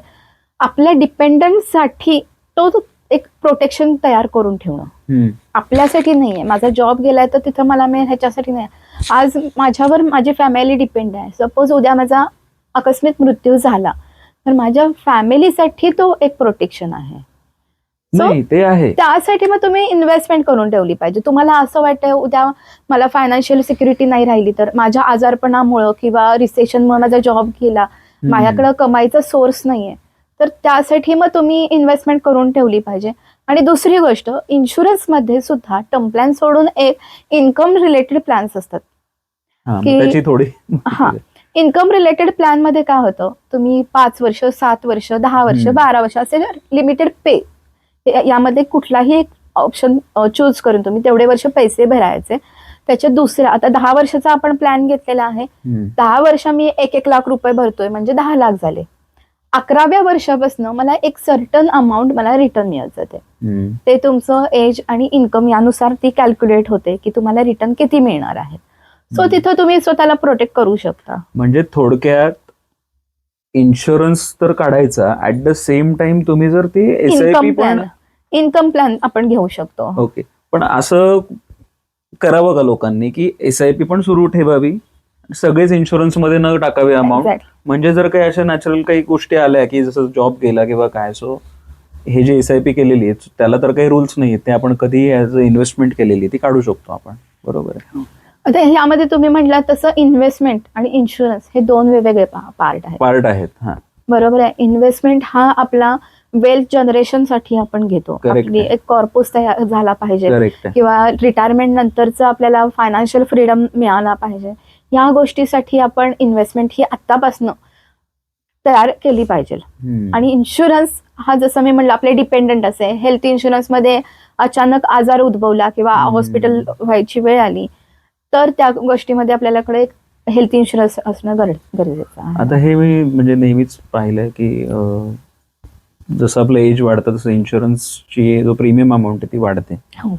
आपल्या डिपेंडंटसाठी तो एक प्रोटेक्शन तयार करून ठेवणं. हम्म, आपल्यासाठी नाहीये. माझा जॉब गेलाय तर तिथं मला मिळेल ह्याच्यासाठी नाही. आज माझ्यावर माझी फॅमिली डिपेंड आहे. सपोज उद्या माझा आकस्मिक मृत्यू झाला तर माझ्या फॅमिलीसाठी तो एक प्रोटेक्शन आहे. So, नाही ते आहे. त्यासाठी मग तुम्ही इन्व्हेस्टमेंट करून ठेवली पाहिजे. तुम्हाला असं वाटतं उद्या मला फायनान्शियल सिक्युरिटी नाही राहिली तर माझ्या आजारपणामुळं किंवा रिसेशनमुळे माझा जॉब गेला, माझ्याकडे कमाईचा सोर्स नाहीये, तर त्यासाठी मग तुम्ही इन्व्हेस्टमेंट करून ठेवली पाहिजे. आणि दुसरी गोष्ट, इन्शुरन्समध्ये सुद्धा टर्म प्लॅन सोडून एक इन्कम रिलेटेड प्लॅन्स असतात. हा, मग की- त्याची थोडी हा, इन्कम रिलेटेड प्लॅन मध्ये काय होतं, तुम्ही 5 वर्ष, 7 वर्ष, 10 वर्ष, 12 वर्ष असे लिमिटेड पे, यामध्ये कुठलाही एक ऑप्शन चूज करून तुम्ही तेवढे वर्ष पैसे भरायचे. त्याच्या दुसऱ्या, आता 10 वर्षाचा आपण प्लॅन घेतलेला आहे, 10 वर्ष मी 1-1 लाख रुपये भरतोय म्हणजे 10 लाख झाले. 11व्या वर्षापासून मला एक सर्टन अमाऊंट मला रिटर्न मिळत जाते. ते तुमचं एज आणि इन्कम यानुसार ती कॅल्क्युलेट होते की तुम्हाला रिटर्न किती मिळणार आहे. सो तिथं तुम्ही स्वतःला प्रोटेक्ट करू शकता. म्हणजे थोडक्यात इन्शुरन्स तर काढायचा, ऍट द सेम टाइम तुम्ही जर ती एसआयपी पण, इन्कम प्लॅन आपण घेऊ शकतो. ओके, पण असं करावं का लोकांनी की एसआयपी पण सुरू ठेवावी, सगळेच इन्शुरन्स मध्ये न टाकावे अमाऊंट, Exactly. म्हणजे जर काही अशा नॅचरल काही गोष्टी आल्या की जसं जॉब गेला किंवा काय, सो हे जे एसआयपी केलेली आहे त्याला तर काही रूल्स नाही आहेत, ते आपण कधी ऍज अ इन्व्हेस्टमेंट केलेली ती काढू शकतो आपण, बरोबर आहे. आता यामध्ये तुम्ही म्हटलं तसं इन्व्हेस्टमेंट आणि इन्शुरन्स हे 2 वेगवेगळे पार्ट आहेत. हा, बरोबर आहे. इन्व्हेस्टमेंट हा आपला वेल्थ जनरेशन साठी आपण घेतो. Correct आपली आहे. एक कॉर्पस तयार झाला पाहिजे करेक्ट आहे. किंवा रिटायरमेंट नंतरचं आपल्याला फायनान्शियल फ्रीडम मिळाला पाहिजे. या गोष्टीसाठी आपण इन्व्हेस्टमेंट ही आत्तापासून तयार केली पाहिजे. आणि इन्शुरन्स हा जसं मी म्हणलं आपले डिपेंडंट असे, हेल्थ इन्शुरन्स मध्ये अचानक आजार उद्भवला किंवा हॉस्पिटल व्हायची वेळ आली तर त्या गोष्टीमध्ये आपल्याकडे हेल्थ इन्शुरन्स असणं गरजेचं आहे. आता हे मी म्हणजे नेहमीच पाहिलंय की जसं आपलं एज वाढतं तसं इन्शुरन्सची जो प्रीमियम अमाऊंट आहे ती वाढते. हो.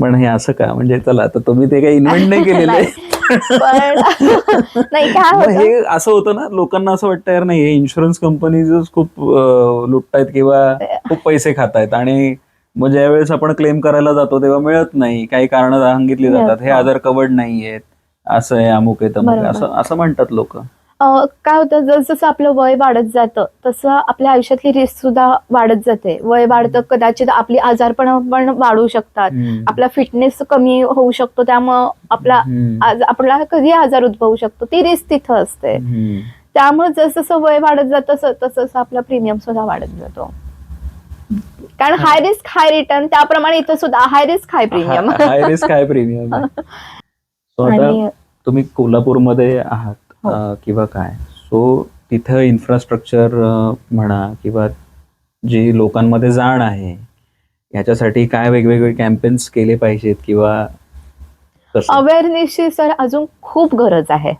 पण हे असं का, म्हणजे चला आता तुम्ही ते काही इन्व्हेंट नाही केलेलं आहे. पण नाही काय मग होतं, हे असं होतं ना, लोकांना असं वाटतं यार नाही, हे इन्शुरन्स कंपनीज खूप लुटतायत किंवा खूप पैसे खातायत, आणि मग ज्या वेळेस आपण क्लेम करायला जातो तेव्हा मिळत नाही, काही कारण सांगितली जातात, हे आजार कव्हर्ड नाहीयेत, असं आहे, अमुक आहे, तमुक आहे, असं म्हणतात लोक. काय होतं, जसं आपलं वय वाढत जातं तसं आपल्या आयुष्यातली रिस्क सुद्धा वाढत जाते. वय वाढतं, कदाचित आपली आजारपण पण वाढू शकतात, आपला फिटनेस कमी होऊ शकतो, त्यामुळं आपला कधी आजार उद्भवू शकतो, ती रिस्क तिथं असते. त्यामुळे जसं वय वाढत जातं तसं आपला प्रीमियम सुद्धा वाढत जातो. कारण हाय रिस्क हाय रिटर्न, त्याप्रमाणे इथं सुद्धा हाय रिस्क हाय प्रीमियम. हाय रिस्क हाय प्रीमियम. आता तुम्ही कोल्हापूरमध्ये आहात किंवा काय, सो तिथं इन्फ्रास्ट्रक्चर म्हणा किंवा जी लोकांमध्ये जाण आहे ह्याच्यासाठी काय वेगवेगळे कॅम्पेन्स केले पाहिजेत किंवा अवेअरनेसची सर अजून खूप गरज आहे.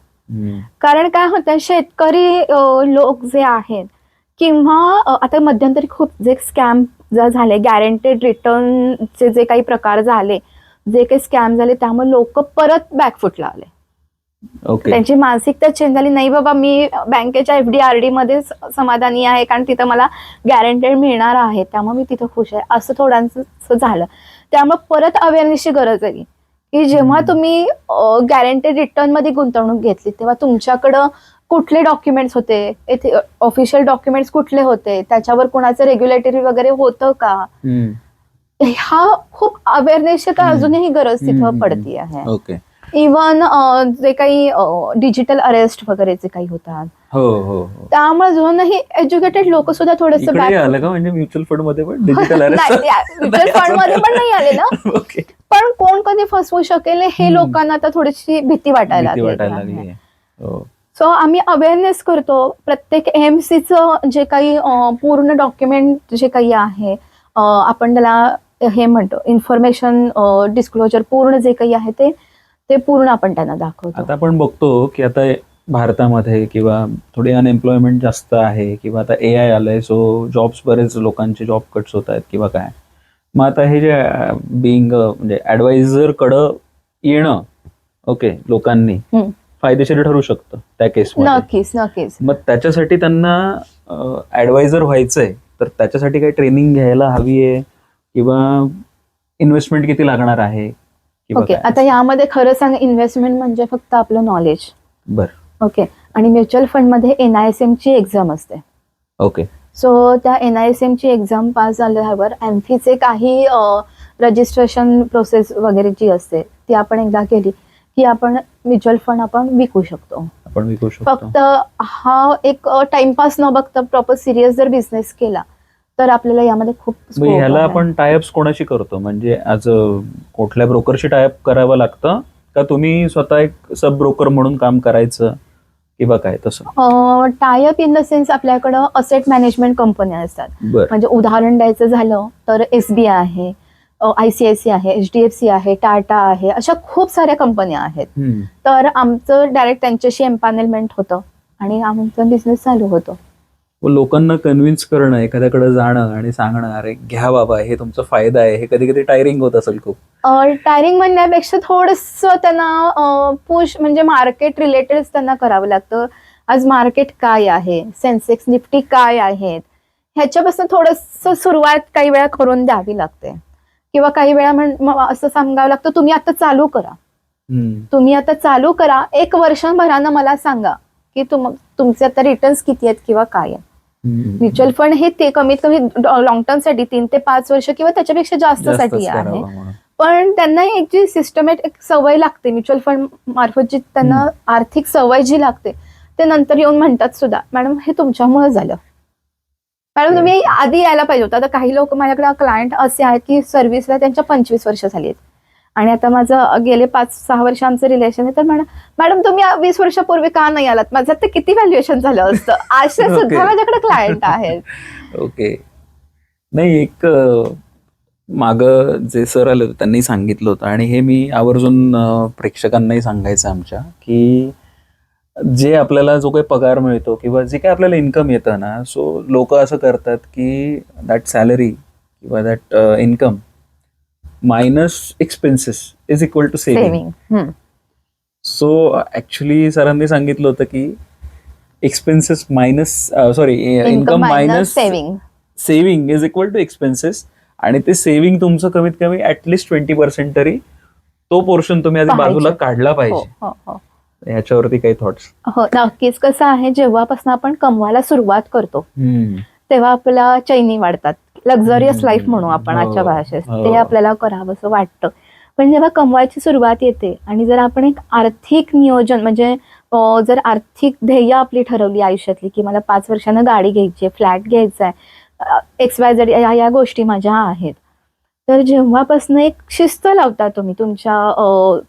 कारण काय होतं, शेतकरी लोक जे आहेत किंवा आता मध्यंतरी खूप जे स्कॅम झाले, गॅरंटेड रिटर्नचे जे काही प्रकार झाले, जे काही स्कॅम झाले, त्यामुळे लोक परत बॅकफुटला आले. ओके. त्यांची मानसिकता चेंज झाली. नाही बाबा, मी बँकेच्या FD RD मध्ये समाधानी आहे, कारण तिथं मला गॅरंटेड मिळणार आहे, त्यामुळे मी तिथं खुश आहे, असं थोड्यांचं झालं. त्यामुळे परत अवेअरनेसची गरज आहे की जेव्हा तुम्ही गॅरंटेड रिटर्न मध्ये गुंतवणूक घेतली, तेव्हा तुमच्याकडं कुठले डॉक्युमेंट्स होते, ऑफिशियल डॉक्युमेंट्स कुठले होते, त्याच्यावर कोणाचं रेग्युलेटरी वगैरे होतं का, हा खूप अवेअरनेसची तर अजूनही गरज तिथं पडती आहे. ओके. इव्हन जे काही डिजिटल अरेस्ट वगैरे जे काही होतात, त्यामुळे अजूनही एज्युकेटेड लोक सुद्धा थोडेसे आलं का, म्हणजे म्युच्युअल फंड मध्ये पण डिजिटल म्युच्युअल फंड मध्ये पण नाही आले ना, पण कोण कधी फसवू शकेल हे लोकांना आता थोडीशी भीती वाटायला लागली. सो आम्ही अवेअरनेस करतो. प्रत्येक AMCचं जे काही पूर्ण डॉक्युमेंट जे काही आहे, आपण त्याला हे म्हणतो इन्फॉर्मेशन डिस्क्लोजर, पूर्ण जे काही आहे ते पूर्ण आपण त्यांना दाखवतो. आता आपण बघतो की आता भारतामध्ये किंवा थोडी अनएम्प्लॉयमेंट जास्त आहे, किंवा आता AI आलंय, सो जॉब्स, बरेच लोकांचे जॉब कट्स होत आहेत किंवा काय. मग आता हे जे म्हणजे ऍडवायझर कडं येणं, ओके, लोकांनी फायदेशीर ठरू शकतं त्या केसमध्ये. नक्कीच. मग त्याच्यासाठी त्यांना ऍडवायझर व्हायचंय, तर त्याच्यासाठी काही ट्रेनिंग घ्यायला हवी आहे, किंवा इन्व्हेस्टमेंट किती लागणार आहे? ओके, आता यामध्ये खरं सांग, इन्व्हेस्टमेंट म्हणजे फक्त आपलं नॉलेज. बरं. ओके. आणि म्युच्युअल फंड मध्ये NISM ची एक्झाम असते. ओके. सो त्या NISM ची एक्झाम पास झाल्यावर AMFIचे काही रजिस्ट्रेशन प्रोसेस वगैरे जी असते ती आपण एकदा केली की आपण म्युच्युअल फंड आपण विकू शकतो. फक्त हा एक टाइमपास न बघता प्रॉपर सिरियस जर बिझनेस केला तर आपल्याला यामध्ये खूप स्कोप आहे. ह्याला आपण टायअप्स कोणाशी करतो, म्हणजे ऍज कुठल्या ब्रोकरशी टायअप करावं लागतं का, तुम्ही स्वतः एक सब ब्रोकर म्हणून काम करायचं किंवा काय तसं? टायअप इन द सेन्स आपल्याकडं असेट मॅनेजमेंट कंपन्या असतात. म्हणजे उदाहरण द्यायचं झालं तर SBI आहे, ICICI आहे, HDFC आहे, टाटा आहे, अशा खूप साऱ्या कंपन्या आहेत. तर आमचं डायरेक्ट त्यांच्याशी एम्पॅनलमेंट होतं आणि आमचं बिझनेस चालू होतो. लोकांना कन्व्हिन्स करणं, एखाद्याकडे जाणं आणि सांगणं, अरे घ्या बाबा, हे तुमचा फायदा आहे, हे कधी कधी टायरिंग होत असेल खूप. टायरिंग म्हणण्यापेक्षा थोडंसं त्यांना पुश, म्हणजे मार्केट रिलेटेड त्यांना करावं लागतं. आज मार्केट काय आहे, सेन्सेक्स निफ्टी काय आहेत, ह्याच्यापासून थोडंसं सुरुवात काही वेळा करून द्यावी लागते. किंवा काही वेळा असं सांगावं लागतं, तुम्ही आता चालू करा, 1 वर्षभरानं मला सांगा की तुमचे आता रिटर्न्स किती आहेत किंवा काय आहे. म्युच्युअल फंड हे ते कमीत कमी लॉंग टर्म साठी 3 ते 5 वर्ष किंवा त्याच्यापेक्षा जास्त साठी आहे. पण त्यांना एक जी सिस्टमॅटिक सवय लागते म्युच्युअल फंड मार्फत, जी त्यांना आर्थिक सवय जी लागते, ते नंतर येऊन म्हणतात सुद्धा, मॅडम हे तुमच्यामुळे झालं, मॅडम तुम्ही आधी यायला पाहिजे होतं. आता काही लोक माझ्याकडे क्लायंट असे आहेत की सर्व्हिसला त्यांच्या 25 वर्ष झाली आहेत आणि आता माझं गेले 5-6 वर्ष आमचं रिलेशन आहे, तर मॅडम तुम्ही 20 वर्षापूर्वी का नाही आलात, माझं ते किती व्हॅल्युएशन झालं असतं. असे सुद्धा माझ्याकडे क्लायंट आहेत. ओके. नाही, एक माग जे सर आले होते त्यांनी सांगितलं होतं, आणि हे मी आवर्जून प्रेक्षकांनाही सांगायचं आमच्या, की जे आपल्याला जो काही पगार मिळतो किंवा जे काही आपल्याला इन्कम येतं ना, सो लोक असं करतात की दॅट सॅलरी किंवा that income minus expenses is equal to saving. So actually सरांनी सांगितलं होतं की expenses income minus saving is equal to expenses, आणि ते सेव्हिंग तुमचं कमीत कमी ऍटलिस्ट 20% तरी तो पोर्शन तुम्ही आधी बाजूला काढला पाहिजे. ह्याच्यावरती काही थॉट्स? हो, नक्कीच. कसं आहे, जेव्हापासून आपण कमवायला सुरुवात करतो तेव्हा आपल्याला चैनी वाढतात, लक्झरियस लाईफ म्हणू आपण आजच्या भाषेत, ते आपल्याला करावं असं वाटतं. पण जेव्हा कमवायची सुरुवात येते आणि जर आपण एक आर्थिक नियोजन, म्हणजे जर आर्थिक ध्येय आपली ठरवली आयुष्यातली की मला 5 वर्षानं गाडी घ्यायची आहे, फ्लॅट घ्यायचा आहे, XYZ या गोष्टी माझ्या आहेत, तर जेव्हापासून एक शिस्त लावता तुम्ही तुमच्या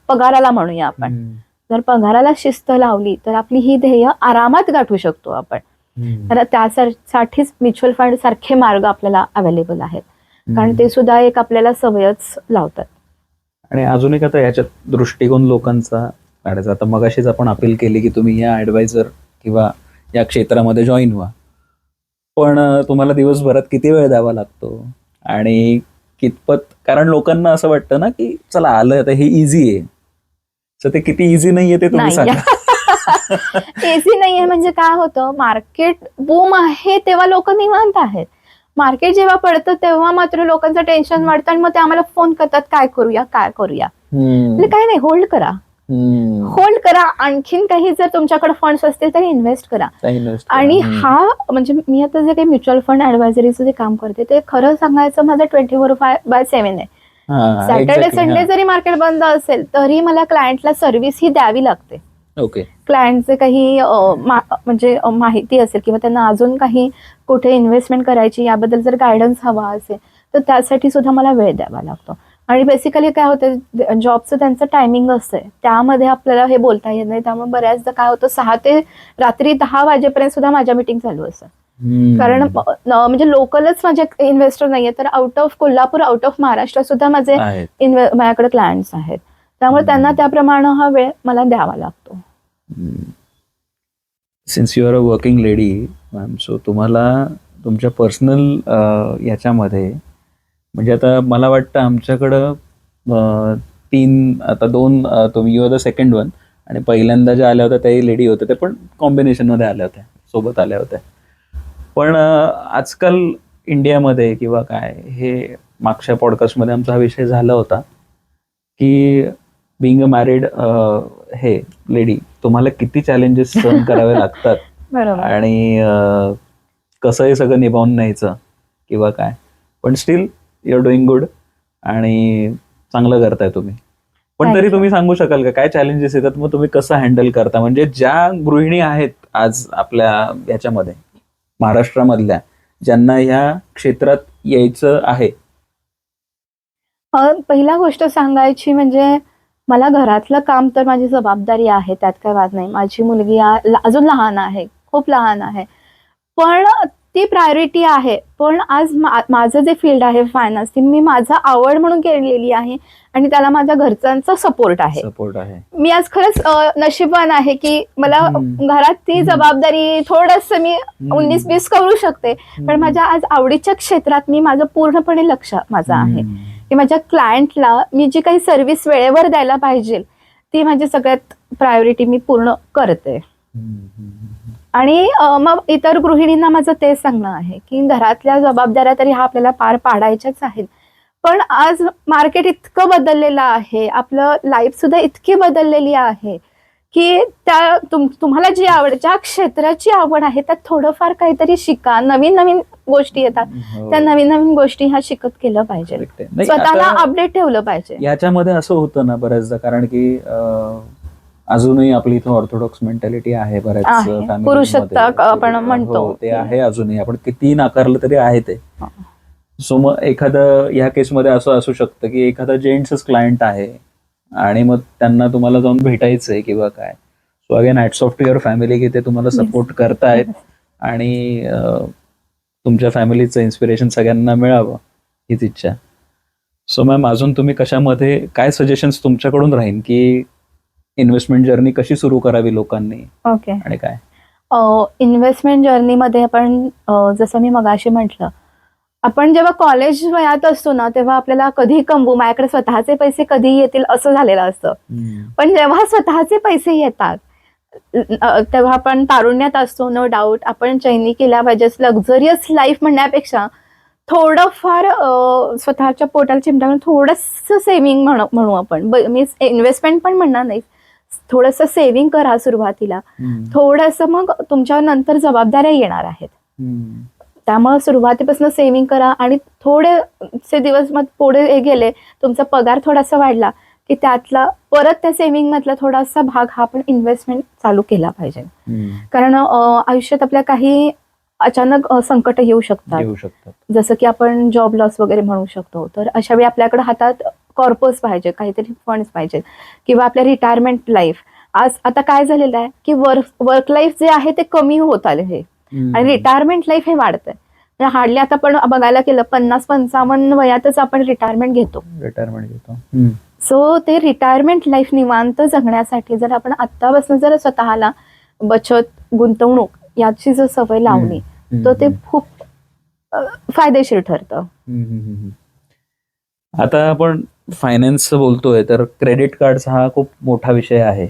पगाराला म्हणूया आपण, जर पगाराला शिस्त लावली तर आपली ही ध्येय आरामात गाठू शकतो आपण. तर त्यासाठीच म्युच्युअल फंड सारखे मार्ग आपल्याला अवेलेबल आहेत, कारण ते सुद्धा एक आपल्याला सवयच लावतात. आणि अजून एक आता याच्यात दृष्टिकोन लोकांचा काढायचा. आता मगाशीच आपण अपील केली की तुम्ही या ऍडवायझर किंवा या क्षेत्रामध्ये जॉईन व्हा, पण तुम्हाला दिवसभरात किती वेळ द्यावा लागतो आणि कितपत, कारण लोकांना असं वाटतं ना की चला आलं आता हे इझी आहे, तर ते किती इझी नाहीये ते तुम्ही सांगा. एसी नाहीये म्हणजे काय होतं, मार्केट बूम आहे तेव्हा लोक निवांत आहेत. मार्केट जेव्हा पडतं तेव्हा मात्र लोकांचं टेन्शन वाढतं आणि मग ते आम्हाला फोन करतात, काय करूया काय करूया. म्हणजे काय नाही, होल्ड करा, होल्ड करा. आणखीन काही जर तुमच्याकडे फंड्स असतील तर इन्व्हेस्ट करा. आणि हा म्हणजे मी आता जे काही म्युच्युअल फंड ऍडवायझरीचं जे काम करते ते खरं सांगायचं माझं 24/7 आहे. सॅटर्डे संडे जरी मार्केट बंद असेल तरी मला क्लायंटला सर्व्हिस ही द्यावी लागते. ओके. क्लायंटचे काही म्हणजे माहिती असेल किंवा त्यांना अजून काही कुठे इन्व्हेस्टमेंट करायची याबद्दल जर गायडन्स हवा असेल तर त्यासाठी सुद्धा मला वेळ द्यावा लागतो. आणि बेसिकली काय होतं, जॉबचं त्यांचं टायमिंग असतंय त्यामध्ये आपल्याला हे बोलता येत नाही. त्यामुळे बऱ्याचदा काय होतं 6 ते रात्री 10 वाजेपर्यंत सुद्धा माझ्या मीटिंग चालू असतात. कारण म्हणजे लोकलच माझे इन्व्हेस्टर नाहीये तर out of Kolhapur, out of Maharashtra सुद्धा माझे माझ्याकडे क्लायंट्स आहेत. त्यामुळे त्यांना त्याप्रमाणे हा वेळ मला द्यावा लागतो. Since you are a working lady ma'am, so तुम्हाला तुमच्या पर्सनल याच्यामध्ये म्हणजे आता मला वाटतं आमच्याकडं 2 तुम्ही you are the second one, आणि पहिल्यांदा ज्या आल्या होत्या त्याही लेडी होत्या, ते पण कॉम्बिनेशनमध्ये आल्या होत्या, सोबत आल्या होत्या. पण आजकाल इंडियामध्ये किंवा काय, हे मागच्या पॉडकास्टमध्ये आमचा हा विषय झाला होता की बिंग अ मॅरिड हे लेडी तुम्हाला किती चॅलेंजेस सहन करावे लागतात आणि कसं हे सगळं निभावून न्यायचं किंवा काय. पण still you are doing good आणि चांगलं करताय तुम्ही. पण तरी तुम्ही सांगू शकाल का काय चॅलेंजेस येतात, मग तुम्ही कसं हँडल करता? म्हणजे ज्या गृहिणी आहेत आज आपल्या याच्यामध्ये महाराष्ट्रामधल्या ज्यांना ह्या क्षेत्रात यायचं आहे, पहिला गोष्ट सांगायची म्हणजे मला घरातलं काम तर माझी जबाबदारी आहे, त्यात काय वाद नाही. माझी मुलगी अजून लहान आहे, खूप लहान आहे, पण ती प्रायोरिटी आहे. पण आज माझं जे फील्ड आहे फायनान्स, ती मी माझं आवड म्हणून केलेली आहे आणि त्याला माझ्या घरच्यांचा सपोर्ट आहे. मी आज खरंच नशीबवान आहे की मला घरात ती जबाबदारी थोडस मी 19-20 करू शकते, पण माझ्या आज आवडीच्या क्षेत्रात मी माझं पूर्णपणे लक्ष माझं आहे की माझ्या क्लायंटला मी जी काही सर्व्हिस वेळेवर द्यायला पाहिजे ती माझी सगळ्यात प्रायोरिटी मी पूर्ण करते. आणि मग इतर गृहिणींना माझं तेच सांगणं आहे की घरातल्या जबाबदाऱ्या तरी हा आपल्याला पार पाडायच्याच आहेत, पण आज मार्केट इतकं बदललेलं आहे, आपलं लाईफ सुद्धा इतकी बदललेली आहे की त्या तुम्हाला जी आवड, ज्या क्षेत्राची आवड आहे त्यात थोडंफार काहीतरी शिका. नवीन नवीन गोष्टी येतात, त्या नवीन नवीन गोष्टी ह्या शिकत केलं पाहिजे, स्वतःला अपडेट ठेवलं पाहिजे. याच्यामध्ये असं होतं ना बऱ्याचदा, कारण की अजूनही आपली इथं ऑर्थोडॉक्स मेंटॅलिटी आहे बऱ्याच पुरुषसत्ताक आपण म्हणतो ते आहे अजूनही, आपण किती नाकारलं तरी आहे ते. सो मग एखादं ह्या केसमध्ये असं असू शकतं की एखादा जेंट्सच क्लायंट आहे आणि मग त्यांना तुम्हाला जाऊन भेटायचंय किंवा काय. So again hats off to your family की ते तुम्हाला सपोर्ट करतायत आणि तुमच्या फॅमिलीचं इन्स्पिरेशन सगळ्यांना मिळावं हीच इच्छा. सो मॅम, अजून तुम्ही कशामध्ये काय सजेशन्स तुमच्याकडून राहील की इन्व्हेस्टमेंट जर्नी कशी सुरू करावी लोकांनी? ओके. आणि काय इन्व्हेस्टमेंट जर्नीमध्ये आपण जसं मी मगाशी म्हटलं, आपण जेव्हा कॉलेज वयात असतो ना तेव्हा आपल्याला कधी कमवू, माझ्याकडे स्वतःचे पैसे कधी येतील असं झालेलं असतं. पण जेव्हा स्वतःचे पैसे येतात तेव्हा आपण तारुण्यात असतो, नो डाऊट. आपण चैनी केल्या पाहिजे. लक्झरियस लाईफ म्हणण्यापेक्षा थोडंफार स्वतःच्या पोटाला चिमटा थोडंसं सेव्हिंग म्हणू आपण. मी इन्व्हेस्टमेंट पण म्हणणार नाही, थोडंसं सेव्हिंग करा सुरुवातीला. थोडंसं मग तुमच्या नंतर जबाबदाऱ्या येणार आहेत, त्यामुळे सुरुवातीपासून सेव्हिंग करा आणि थोडेसे दिवस मग पुढे गेले, तुमचा पगार थोडासा वाढला की त्यातला परत त्या सेव्हिंग मधला थोडासा भाग हा आपण इन्व्हेस्टमेंट चालू केला पाहिजे. कारण आयुष्यात आपल्या काही अचानक संकट येऊ शकतात, जसं की आपण जॉब लॉस वगैरे म्हणू शकतो. तर अशा वेळी आपल्याकडे हातात कॉर्पस पाहिजे, काहीतरी फंड्स पाहिजे, किंवा आपल्या रिटायरमेंट लाईफ. आज आता काय झालेलं आहे की वर्क लाईफ जे आहे ते कमी होत आले आहे आणि रिटायरमेंट लाईफ हे वाढतंय. हार्डली आता आपण बघायला गेलं 50-55 वयातच आपण रिटायरमेंट घेतो. सो ते रिटायरमेंट लाईफ निवांत जगण्यासाठी जर आपण आत्तापासून जर स्वतःला बचत, गुंतवणूक याची जर सवय लावली तर ते खूप फायदेशीर ठरतं. आता आपण फायनान्स बोलतोय तर क्रेडिट कार्ड हा खूप मोठा विषय आहे.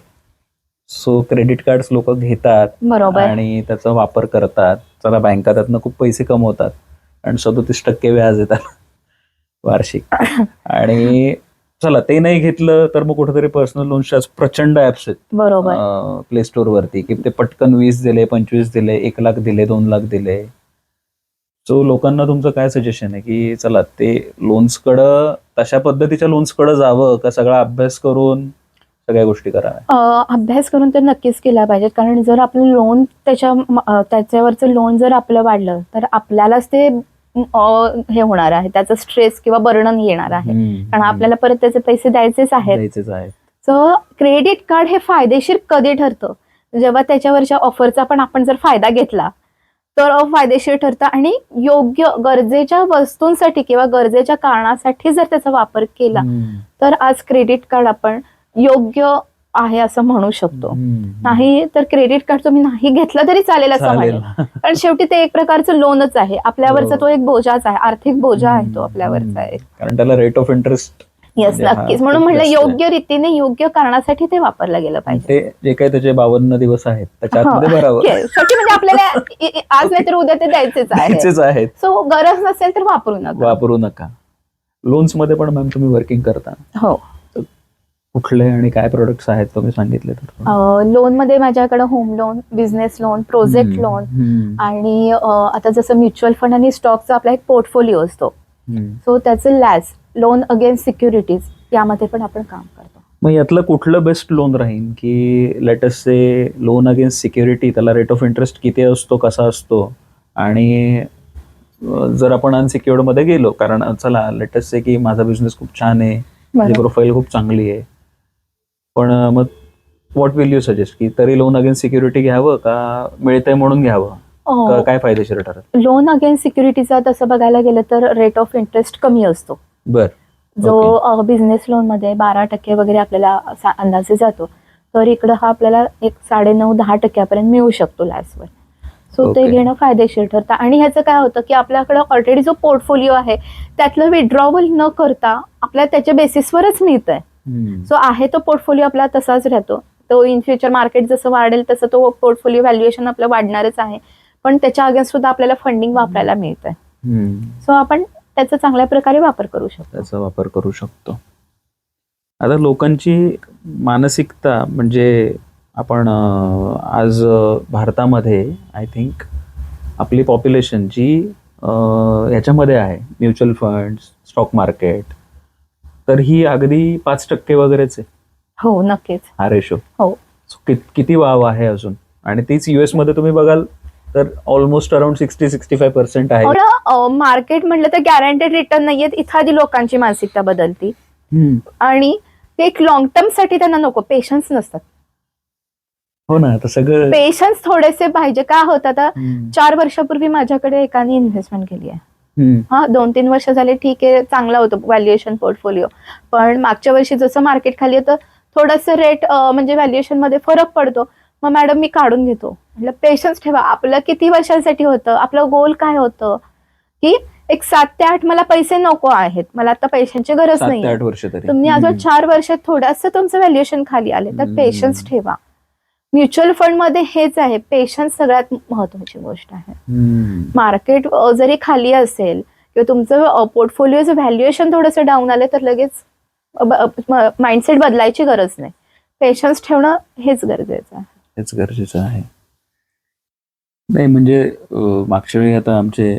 सो क्रेडिट कार्ड लोक घेतात बरोबर. आणि त्याचा वापर करतात. चला, बँका त्यातनं खूप पैसे कमवतात आणि 37% व्याज येतात वार्षिक. आणि चला, ते नाही घेतलं तर मग कुठेतरी पर्सनल लोन्सच्या प्रचंड ऍप्स आहेत बरोबर. प्ले स्टोर वरती, की ते पटकन 20 दिले, 25 दिले, 1 लाख दिले, 2 लाख दिले. सो लोकांना तुमचं काय सजेशन आहे की चला ते लोन्सकडं, तशा पद्धतीच्या लोन्सकडं जावं का सगळा अभ्यास करून सगळ्या गोष्टी कराव्या? अभ्यास करून तर नक्कीच केला पाहिजे, कारण जर आपलं लोन त्याच्यावरचं लोन जर आपलं वाढलं तर आपल्यालाच ते हे होणार आहे, त्याचं स्ट्रेस किंवा बर्डन येणार आहे, कारण आपल्याला परत त्याचे पैसे द्यायचेच आहेत. सो क्रेडिट कार्ड हे फायदेशीर कधी ठरतं, जेव्हा त्याच्यावरच्या ऑफरचा पण आपण जर फायदा घेतला तर फायदेशीर ठरतं, आणि योग्य गरजेच्या वस्तूंसाठी किंवा गरजेच्या कारणासाठी जर त्याचा वापर केला तर आज क्रेडिट कार्ड आपण योग्य आहे असं म्हणू शकतो. नाही तर क्रेडिट कार्ड तुम्ही नाही घेतलं तरी चालेल असं म्हणेल, कारण शेवटी ते एक प्रकारचं लोनच आहे आपल्यावरचा, तो एक बोजाच आहे, आर्थिक बोजा आहे तो आपल्यावरचा आहे, कारण त्याला रेट ऑफ इंटरेस्ट. येस, नक्कीच. म्हणून म्हणलं योग्य रीतीने योग्य कारणासाठी ते वापरलं गेलं पाहिजे. ते जे काही त्याचे 52 दिवस आहेत त्याच्यामध्ये भरावं, शेवटी म्हणजे आपल्याला आज नाही तर उद्या ते द्यायचेच आहेत. सो गरज नसेल तर वापरू नका. लोन्स मध्ये पण मॅम तुम्ही वर्किंग करता? हो. कुठले आणि काय प्रोडक्ट्स आहेत तुम्ही सांगितले तर? लोन मध्ये माझ्याकडे home loan, business loan, project loan, आणि आता जसं म्युच्युअल फंड आणि स्टॉकचा आपला एक पोर्टफोलिओ असतो, सो त्याचं लॅस लोन अगेन्स्ट सिक्युरिटीज, यामध्ये पण आपण काम करतो. मग यातलं कुठलं बेस्ट लोन राहील की लेटेस्ट से लोन अगेन्स्ट सिक्युरिटी, त्याला रेट ऑफ इंटरेस्ट किती असतो, कसा असतो, आणि जर आपण अनसिक्युअर्ड मध्ये गेलो, कारण चला लेटेस्ट से की माझा बिझनेस खूप छान आहे, माझी प्रोफाईल खूप चांगली आहे, पण मग व्हॉट विल यू सजेस्ट की तरी लोन अगेन्स्ट सिक्युरिटी घ्यावं का मिळतंय म्हणून घ्यावं, काय फायदेशीर ठरत? लोन अगेन्स्ट सिक्युरिटीचा तसं बघायला गेलं तर रेट ऑफ इंटरेस्ट कमी असतो. जो बिझनेस लोन मध्ये 12% वगैरे आपल्याला अंदाजे जातो, तर इकडं हा आपल्याला 9.5-10% मिळू शकतो लॅसवर. सो ते घेणं फायदेशीर ठरतं. आणि ह्याचं काय होतं की आपल्याकडं ऑलरेडी जो पोर्टफोलिओ आहे त्यातलं विड्रॉवल न करता आपल्याला त्याच्या बेसिसवरच मिळतंय. सो आहे तो पोर्टफोलिओ आपला तसाच राहतो. तो इन फ्युचर मार्केट जसं वाढेल तसं तो पोर्टफोलिओ व्हॅल्युएशन आपलं वाढणारच आहे, पण त्याच्या अगेन्स्ट सुद्धा आपल्याला फंडिंग वापरायला मिळतंय. सो आपण त्याचा चांगल्या प्रकारे वापर करू शकतो. आता लोकांची मानसिकता म्हणजे आपण आज भारतामध्ये आय थिंक आपली पॉप्युलेशन जी याच्यामध्ये आहे म्युच्युअल फंड, स्टॉक मार्केट, तर ही अगदी 5% वगैरेच आहे. हो, नक्कीच हा रेशो. हो. किती वाव आहे अजून, आणि तीच US मध्ये तुम्ही बघाल तर ऑलमोस्ट अराउंड 60-65% आहे. मार्केट म्हटलं तर गॅरंटेड रिटर्न नाहीयेत, इथं आधी लोकांची मानसिकता बदलती, आणि ते एक लॉंग टर्म साठी त्यांना नको, पेशन्स नसतात. हो ना, आता सगळं पेशन्स थोडेसे पाहिजे. काय होतं, आता 4 वर्षापूर्वी माझ्याकडे एकाने इन्व्हेस्टमेंट केली आहे. 2-3 वर्ष झाले, ठीक आहे, चांगला होतो व्हॅल्युएशन पोर्टफोलिओ, पण मागच्या वर्षी जसं मार्केट खाली होतं थोडंसं रेट म्हणजे व्हॅल्युएशन मध्ये फरक पडतो. मग मॅडम मी काढून घेतो. म्हटलं पेशन्स ठेवा. आपलं किती वर्षांसाठी होतं, आपलं गोल काय होतं की एक 7 ते 8 मला पैसे नको आहेत, मला आता पैशांची गरज नाही. 7 ते 8 वर्ष तुम्ही अजून 4 वर्षात थोडंसं तुमचं व्हॅल्युएशन खाली आले तर पेशन्स ठेवा. म्युच्युअल फंड मध्ये हेच आहे, पेशन्स सगळ्यात महत्वाची गोष्ट आहे. मार्केट जरी खाली असेल किंवा तुमचं पोर्टफोलिओचं व्हॅल्युएशन थोडंसं डाऊन आलं तर लगेच माइंडसेट बदलायची गरज नाही. पेशन्स ठेवणं हेच गरजेचं आहे. नाही म्हणजे मागच्या वेळी आता आमचे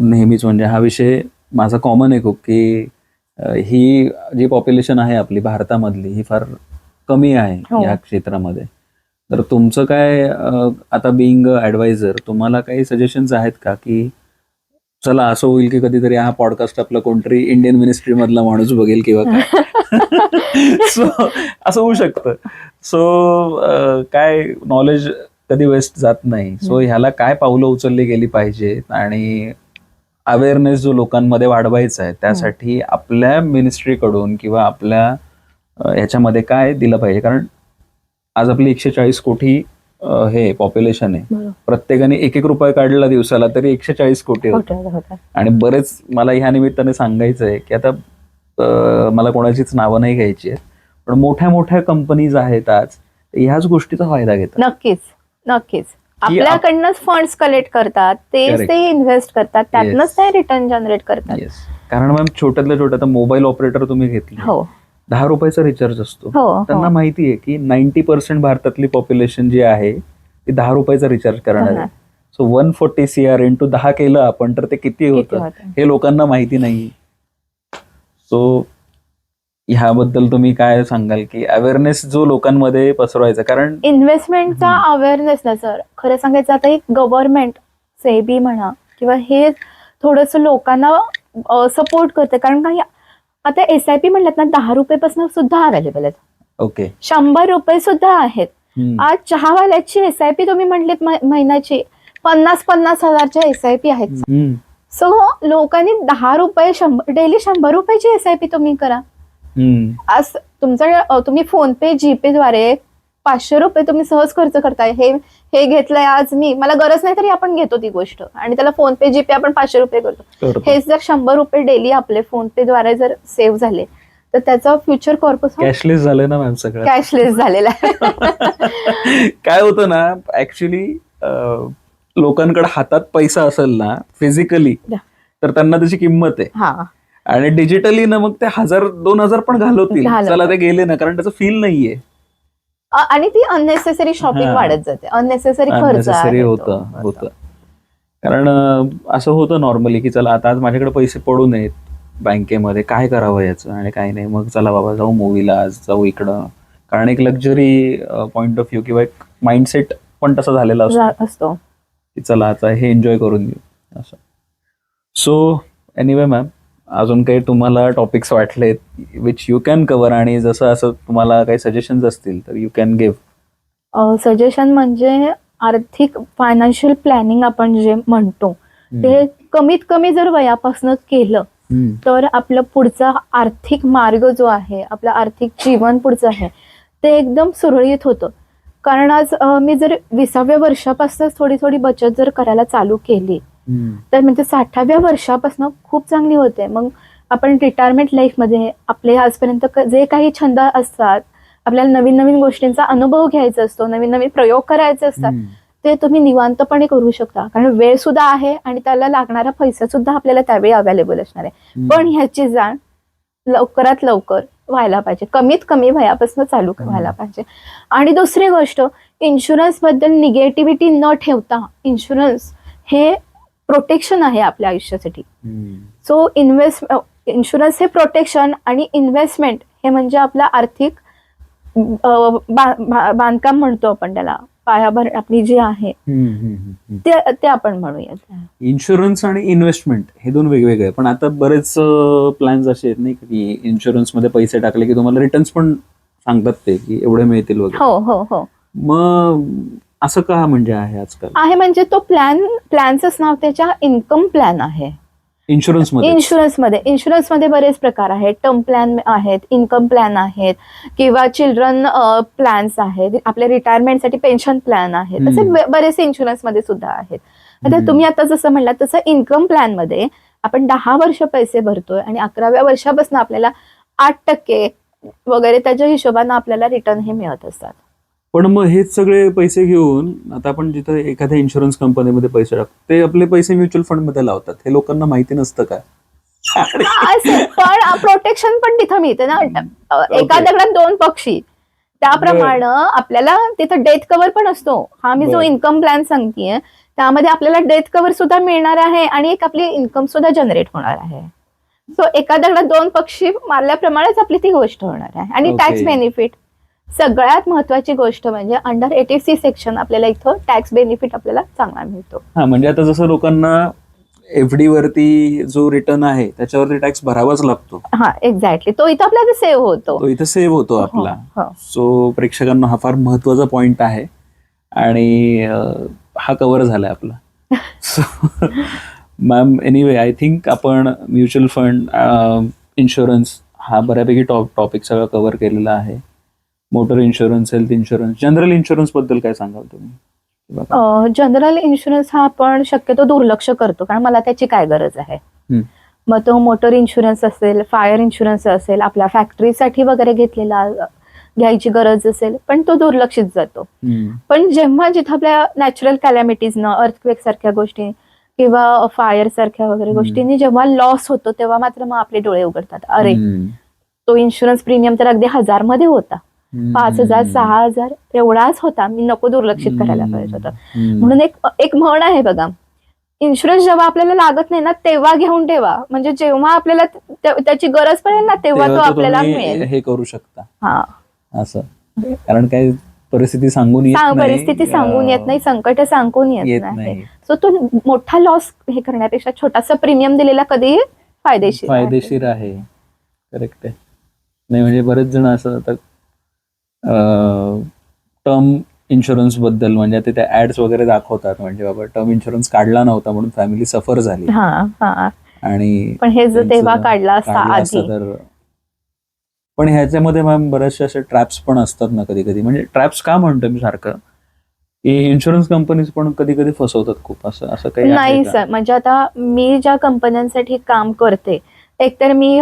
नेहमीच म्हणजे हा विषय माझा कॉमन आहे खूप, की ही जी पॉप्युलेशन आहे आपली भारतामधली ही फार कमी आहे या क्षेत्रामध्ये. तर तुमचं काय आता बिईंग ॲडवायझर तुम्हाला काही सजेशन्स आहेत का, की चला असं होईल की कधीतरी हा पॉडकास्ट आपला कोणतरी इंडियन मिनिस्ट्री मधला माणूस बघेल किंवा काय सो असं होऊ शकतं. सो काय नॉलेज कधी वेस्ट जात नाही. सो ह्याला काय पावलं उचलली गेली पाहिजेत आणि अवेअरनेस जो लोकांमध्ये वाढवायचा आहे त्यासाठी आपल्या मिनिस्ट्रीकडून किंवा आपल्या ह्याच्यामध्ये काय दिलं पाहिजे, कारण आज आपली 140 कोटी हे पॉप्युलेशन आहे, बरोबर. प्रत्येकाने 1-1 रुपये काढला दिवसाला तरी 140 कोटी होतं. होतं. आणि बरेच मला ह्या निमित्ताने सांगायचं आहे की आता मला कोणाचीच नावं नाही घ्यायची आहेत, पण मोठ्या मोठ्या कंपनीज आहेत आज, ह्याच गोष्टीचा फायदा घेतात. नक्कीच आपल्याकडनंच फंड्स कलेक्ट करतात, तेच Correct. ते इन्व्हेस्ट करतात, त्यातनंच Yes. ते रिटर्न जनरेट करतात. Yes. कारण मॅम छोट्यातल्या छोट्या आता मोबाईल ऑपरेटर तुम्ही घेतली, हो 10 रुपयाचा रिचार्ज असतो. हो त्यांना माहिती आहे की 90% भारतातली पॉप्युलेशन जी आहे ती 10 रुपयाचा रिचार्ज करणार आहे. सो 140 CR इंटू 10 केलं आपण तर ते किती होतं हे लोकांना माहिती नाही. सो ह्याबद्दल तुम्ही काय सांगाल की अवेअरनेस जो लोकांमध्ये पसरवायचा, कारण इन्व्हेस्टमेंटचा अवेअरनेस ना सर, खरं सांगायचं आता एक गव्हर्नमेंट सेबी म्हणा किंवा हे थोडंसं लोकांना सपोर्ट करते. कारण काही आता SIP म्हणलं ना 10 रुपयेपासून सुद्धा अवेलेबल आहेत. ओके 100 रुपये सुद्धा आहेत. आज चहावाल्याची SIP तुम्ही म्हटलीत महिन्याची 50-50 हजारच्या SIP आहेत. सो लोकांनी 10 रुपये डेली 100 रुपयाची SIP तुम्ही करा. आज तुम्ही फोन पे GPay द्वारे 500 रुपये तुम्ही सहज खर्च करताय. हे घेतलंय आज मला गरज नाही तरी आपण घेतो ती गोष्ट आणि त्याला फोन पे GPay आपण 500 रुपये करतो. हेच जर 100 रुपये डेली आपले फोन पे द्वारे जर सेव्ह झाले तर त्याचा फ्युचर कॉर्पस कॅशलेस झालं ना मॅम, सगळं कॅशलेस झालेला आहे. काय होतं ना ऍक्च्युली लोकांकडे हातात पैसा असेल ना फिजिकली तर त्यांना त्याची किंमत आहे, आणि डिजिटली ना मग ते 1000-2000 पण घालवतील, चला ते गेले ना, कारण त्याचं फील नाहीये आणि ती अननेसेसरी शॉपिंग वाढत जाते, अननेसेसरी खर्च होतं. कारण असं होतं नॉर्मली की चला आता आज माझ्याकडे पैसे पडू नयेत बँकेमध्ये, काय करावं याचं आणि काय नाही, मग चला बाबा जाऊ मूवीला, आज जाऊ इकडं, कारण एक लक्झरी पॉइंट ऑफ व्ह्यू किंवा एक माइंडसेट पण तसा झालेला असतो की चला आता हे एन्जॉय करून घेऊ असं. सो एनिवे मॅम, अजून काही तुम्हाला टॉपिक्स वाटलेत विच यू कॅन कव्हर, आणि जसं असं तुम्हाला काही सजेशन्स असतील तर यू कॅन गिव्ह. सजेशन म्हणजे आर्थिक फायनान्शियल प्लॅनिंग आपण जे म्हणतो ते कमीत कमी जर वयापासून केलं तर आपलं पुढचा आर्थिक मार्ग जो आहे, आपलं आर्थिक जीवन पुढचं आहे ते एकदम सुरळीत होतं. कारण आज मी जर 20व्या वर्षापासूनच थोडी थोडी बचत जर करायला चालू केली तर म्हणजे 60व्या वर्षापासून खूप चांगली होते. मग आपण रिटायरमेंट लाईफमध्ये आपले आजपर्यंत जे काही छंद असतात, आपल्याला नवीन नवीन गोष्टींचा अनुभव घ्यायचा असतो, नवीन नवीन प्रयोग करायचे असतात, ते तुम्ही निवांतपणे करू शकता. कारण वेळ सुद्धा आहे आणि त्याला लागणारा पैसा सुद्धा आपल्याला त्यावेळी अवेलेबल असणार आहे. पण ह्याची जाण लवकरात लवकर व्हायला पाहिजे, कमीत कमी वयापासून चालू व्हायला पाहिजे. आणि दुसरी गोष्ट, इन्शुरन्स बद्दल निगेटिव्हिटी न ठेवता, इन्शुरन्स हे प्रोटेक्शन आहे आपल्या आयुष्यासाठी. सो इन्शुरन्स हे प्रोटेक्शन आणि इन्व्हेस्टमेंट हे म्हणजे आपला आर्थिक बांधकाम म्हणतो आपण त्याला, पायाभर आपली जी आहे ते आपण म्हणूयात. इन्शुरन्स आणि इन्व्हेस्टमेंट हे दोन वेगवेगळे, पण आता बरेच प्लॅन्स असे आहेत नाही की इन्शुरन्स मध्ये पैसे टाकले की तुम्हाला रिटर्न्स पण सांगतात ते की एवढे मिळतील वगैरे. हो. मग असं का म्हणजे आहे आजकाल? आहे म्हणजे तो प्लॅनचंच नाव त्याच्या इन्कम प्लॅन आहे. इन्शुरन्समध्ये बरेच प्रकार आहेत. टर्म प्लॅन आहेत, इन्कम प्लॅन आहेत, किंवा चिल्ड्रन प्लॅन्स आहेत, आपल्या रिटायरमेंटसाठी पेन्शन प्लॅन आहेत, असे बरेचसे इन्शुरन्समध्ये सुद्धा आहेत. आता तुम्ही आता जसं म्हणलात तसं इन्कम प्लॅन मध्ये आपण 10 वर्ष पैसे भरतोय आणि 11व्या वर्षापासून आपल्याला 8% वगैरे त्याच्या हिशोबाने आपल्याला रिटर्न हे मिळत असतात. पण मग हेच सगळे पैसे घेऊन आता आपण जिथं एखाद्या इन्शुरन्स कंपनीमध्ये पैसे टाकतो ते आपले पैसे म्युच्युअल फंड मध्ये लावतात, हे लोकांना माहिती नसतं का? पण प्रोटेक्शन पण तिथं मिळते ना, एका दगडात 2 पक्षी. त्याप्रमाणे आपल्याला तिथं डेथ कव्हर पण असतो. हा मी जो इन्कम प्लॅन सांगतेय त्यामध्ये आपल्याला डेथ कव्हर सुद्धा मिळणार आहे आणि एक आपली इन्कम सुद्धा जनरेट होणार आहे. सो एका दगडात 2 पक्षी मारल्याप्रमाणेच आपली ती गोष्ट होणार आहे. आणि टॅक्स बेनिफिट सगळ्यात महत्वाची गोष्ट म्हणजे अंडर 86 सेक्शन आपल्याला इथं टॅक्स बेनिफिट आपल्याला चांगला मिळतो. हा, म्हणजे आता जसं लोकांना FD वरती जो रिटर्न आहे त्याच्यावरती टॅक्स भरावाच लागतो. हा एक्झॅक्टली, तो इथं आपल्याला सेव्ह होतो आपला. सो प्रेक्षकांना हा फार महत्वाचा पॉइंट आहे आणि हा कव्हर झालाय आपला. So ma'am, anyway I think आपण म्युच्युअल फंड, इन्शुरन्स हा बऱ्यापैकी टॉपिक सगळं कव्हर केलेला आहे. Motor insurance, health insurance, general insurance बद्दल काय सांगाल तुम्ही किंवा काय? जनरल इन्शुरन्स हा आपण शक्यतो दुर्लक्ष करतो, कारण मला त्याची काय गरज आहे. हम्म. मग तो मोटर इन्शुरन्स असेल, फायर इन्शुरन्स असेल, आपल्या फॅक्टरीसाठी वगैरे घेतलेला घ्यायची गरज असेल, पण तो दुर्लक्षित जातो. पण जेव्हा जिथं आपल्या नॅचरल कॅलॅमिटीजनं, अर्थक्वेक सारख्या गोष्टी किंवा फायर सारख्या वगैरे गोष्टींनी जेव्हा लॉस होतो, तेव्हा मात्र मग आपले डोळे उघडतात. अरे, तो इन्शुरन्स प्रीमियम तर अगदी 1000 मध्ये होता, 5000, 6000 एवढाच होता, मी नको दुर्लक्षित करायला पाहिजे होतं. म्हणून एक म्हण आहे बघा, इन्शुरन्स जेव्हा आपल्याला लागत नाही ना तेव्हा घेऊन ठेवा, म्हणजे जेव्हा आपल्याला त्याची गरज पडेल ना तेव्हा तो आपल्याला मिळेल. हे करू शकता. हा, असं, कारण काही परिस्थिती सांगून येत नाही, परिस्थिती सांगून येत नाही, संकट सांगून येत नाही. सो तो मोठा लॉस हे करण्यापेक्षा छोटासा प्रीमियम दिलेला कधीही फायदेशीर आहे. करेक्ट आहे. नाही म्हणजे बरेच जण असं आता टर्म इन्शुरन्स बद्दल म्हणजे आता त्या ऍड्स वगैरे दाखवतात, म्हणजे बाबा टर्म इन्शुरन्स काढला नव्हता म्हणून फॅमिली सफर झाली. आणि पण हे जर तेव्हा काढला असता तर, पण ह्याच्यामध्ये मॅम बरेचसे असे ट्रॅप्स पण असतात ना कधी कधी. म्हणजे ट्रॅप्स का म्हणतो मी सारखं, की इन्शुरन्स कंपनीज पण कधी कधी फसवतात खूप. असं काही नाही सर, म्हणजे आता मी ज्या कंपन्यांसाठी काम करते, एकतर मी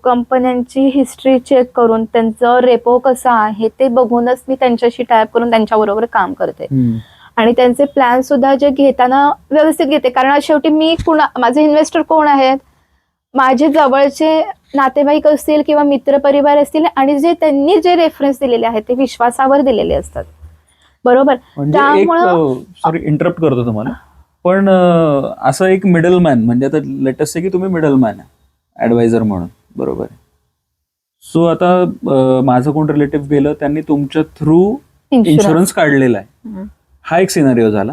कंपन्यांची हिस्ट्री चेक करून त्यांचं रेपो कसं आहे ते बघूनच मी त्यांच्याशी टायप करून त्यांच्याबरोबर काम करते. आणि त्यांचे प्लॅन सुद्धा जे घेताना व्यवस्थित घेते, कारण शेवटी मी माझे इन्व्हेस्टर कोण आहेत, माझे जवळचे नातेवाईक असतील किंवा मित्रपरिवार असतील, आणि त्यांनी जे रेफरन्स दिलेले आहेत ते विश्वासावर दिलेले असतात. बरोबर. त्यामुळं सॉरी इंटरप्ट करतो तुम्हाला, पण असं एक मिडलमॅन, म्हणजे आता लेटेस्ट आहे की तुम्ही मिडलमॅन आहे ऍडवायझर म्हणून, बरोबर. सो आता माझं कोण रिलेटिव्ह गेलं, त्यांनी तुमच्या थ्रू इन्शुरन्स काढलेला आहे, हा एक सिनारिओ झाला.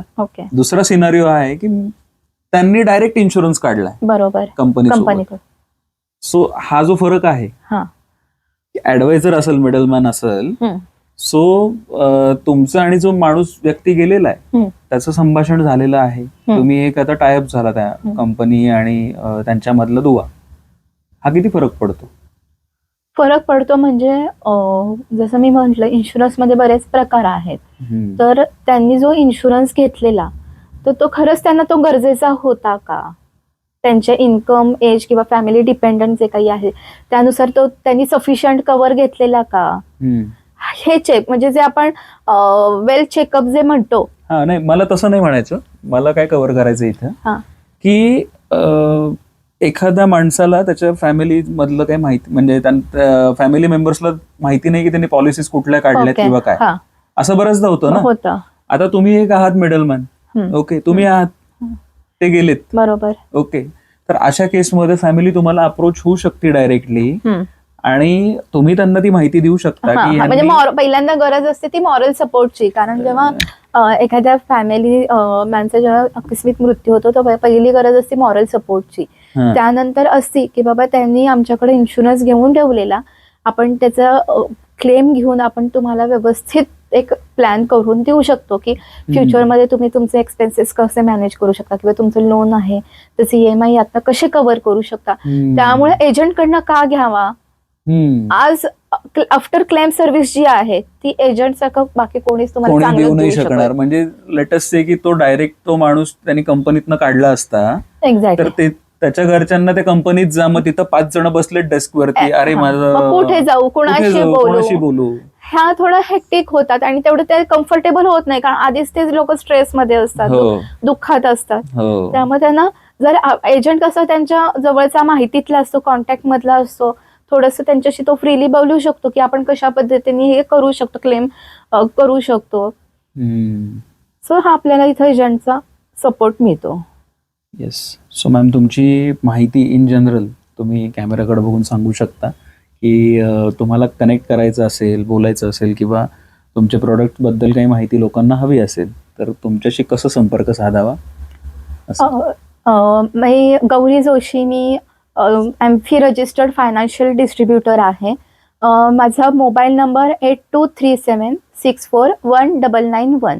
दुसरा सिनारिओ आहे की त्यांनी डायरेक्ट इन्शुरन्स काढलाय, बरोबर, कंपनी. सो हा जो फरक आहे, ऍडवायझर असेल, मिडलमॅन असेल, सो तुमचा आणि जो माणूस व्यक्ती गेलेला आहे त्याचं संभाषण झालेलं आहे, तुम्ही एक आता टायअप झाला त्या कंपनी आणि त्यांच्यामधला दुवा, हा किती फरक पडतो? फरक पडतो म्हणजे जसं मी म्हटलं, इन्शुरन्स मध्ये बरेच प्रकार आहेत. तर त्यांनी जो इन्शुरन्स घेतलेला तर तो खरंच त्यांना तो गरजेचा होता का, त्यांच्या इन्कम, एज किंवा फॅमिली डिपेंडंट जे काही आहे त्यानुसार तो त्यांनी सफिशियंट कव्हर घेतलेला का, हे चेक, म्हणजे जे आपण वेल्थ चेकअप जे म्हणतो. नाही, मला तसं नाही म्हणायचं. मला काय कव्हर करायचं इथं, की एखाद्या माणसाला त्याच्या फॅमिली मधलं काही माहिती, म्हणजे फॅमिली मेंबर्सला माहिती नाही की त्यांनी पॉलिसीज कुठल्या काढल्यात किंवा काय, असं बऱ्याचदा होतं ना. आता तुम्ही एक आहात मिडलमॅन, ओके, तुम्ही आहात, ते गेलेत, बरोबर, ओके. तर अशा केसमध्ये फॅमिली तुम्हाला अप्रोच होऊ शकते डायरेक्टली, आणि तुम्ही त्यांना ती माहिती देऊ शकता की म्हणजे पहिल्यांदा गरज असते ती मॉरल सपोर्टची, कारण जेव्हा एखाद्या फॅमिली मॅनचा जेव्हा आकस्मिक मृत्यू होतो तर पहिली गरज असते मॉरल सपोर्टची. त्यानंतर असती की बाबा त्यांनी आमच्याकडे इन्शुरन्स घेऊन ठेवलेला, आपण त्याचा क्लेम घेऊन आपण तुम्हाला व्यवस्थित एक प्लॅन करून देऊ शकतो की फ्युचरमध्ये तुम्ही तुमचे एक्सपेन्सेस कसे मॅनेज करू शकता, किंवा तुमचं लोन आहे त्याचे EMI आता कसे कव्हर करू शकता. त्यामुळे एजंटकडनं का घ्यावा, आज आफ्टर क्लेम सर्व्हिस जी आहे ती एजंट सारखं बाकी कोणीच तुम्हाला देऊ नाही शकणार. म्हणजे लेटेस्ट से की तो डायरेक्ट तो माणूस त्यांनी कंपनीतनं काढला असता, तर ते त्याच्या घरच्यांना त्या कंपनीत जा, मग तिथं 5 जण बसले डेस्क वरती, अरे माझं कुठे जाऊ, कोणाशी बोलू, ह्या थोडं हेक्टिक होतात आणि तेवढं ते कम्फर्टेबल होत नाही, कारण आधीच तेच लोक स्ट्रेसमध्ये असतात, दुःखात असतात. त्यामुळे त्यांना जर एजंट कसं त्यांच्या जवळचा माहितीतला असतो, कॉन्टॅक्ट मधला असतो, थोडंसं त्यांच्याशी तो फ्रीली बोलू शकतो की आपण कशा पद्धतीने हे करू शकतो, क्लेम करू शकतो. सो हा आपल्याला इथं एजंटचा सपोर्ट मिळतो. येस. सो मॅम, तुमची माहिती इन जनरल तुम्ही कॅमेराकडे बघून सांगू शकता की तुम्हाला कनेक्ट करायचं असेल, बोलायचं असेल, किंवा तुमच्या प्रोडक्ट बद्दल काही माहिती लोकांना हवी असेल तर तुमच्याशी कसं संपर्क साधावा? मी गौरी जोशी, मी एमफी रजिस्टर्ड फायनान्शियल डिस्ट्रीब्युटर आहे. माझा मोबाईल नंबर 8237641991.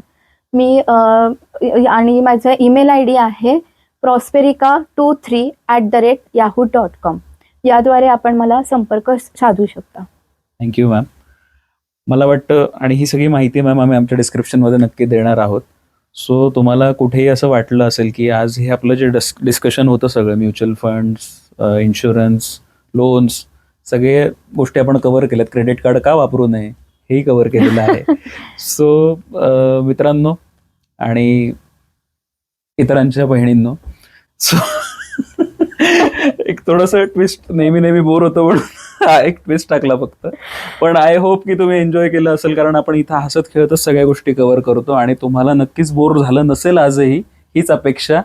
मी आणि माझा ईमेल ID आहे prosperika23@yahoo.com. याद्वारे आपण मला संपर्क साधू शकता. Thank you ma'am. मला वाटतं, आणि ही सगळी माहिती मॅम आम्ही आमच्या डिस्क्रिप्शनमध्ये नक्की देणार आहोत. सो तुम्हाला कुठेही असं वाटलं असेल की आज हे आपलं जे डिस्कशन होतं सगळं, म्युच्युअल फंड्स, इन्शुरन्स, लोन्स, सगळे गोष्टी आपण कव्हर केल्यात, क्रेडिट कार्ड का वापरू नये हेही कव्हर केलेलं आहे. सो मित्रांनो आणि इतरांच्या बहिणींनो, सो एक थोडंसं ट्विस्ट, नेहमी बोर होतो म्हणून हा एक ट्विस्ट टाकला फक्त. पण आय होप की तुम्ही एन्जॉय केलं असेल, कारण आपण इथं हसत खेळतच सगळ्या गोष्टी कव्हर करतो आणि तुम्हाला नक्कीच बोर झालं नसेल आजही, हीच अपेक्षा.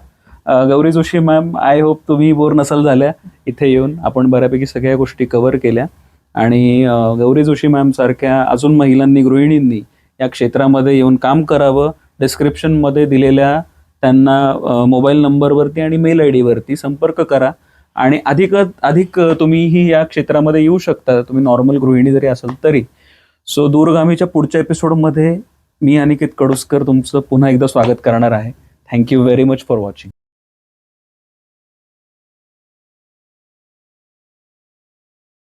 Gauri Joshi ma'am, I hope तुम्ही बोर नसाल झाल्या इथे येऊन. आपण बऱ्यापैकी सगळ्या गोष्टी कव्हर केल्या आणि गौरी जोशी मॅम सारख्या अजून महिलांनी, गृहिणींनी या क्षेत्रामध्ये येऊन काम करावं. डिस्क्रिप्शनमध्ये दिलेल्या त्यांना मोबाईल नंबरवरती आणि मेल आय डीवरती संपर्क करा आणि अधिक तुम्हीही या क्षेत्रामध्ये येऊ शकता, तुम्ही नॉर्मल गृहिणी जरी असाल तरी. सो दूरगामीच्या पुढच्या एपिसोडमध्ये मी अनिकेत कडुसकर तुमचं पुन्हा एकदा स्वागत करणार आहे. Thank you very much for watching.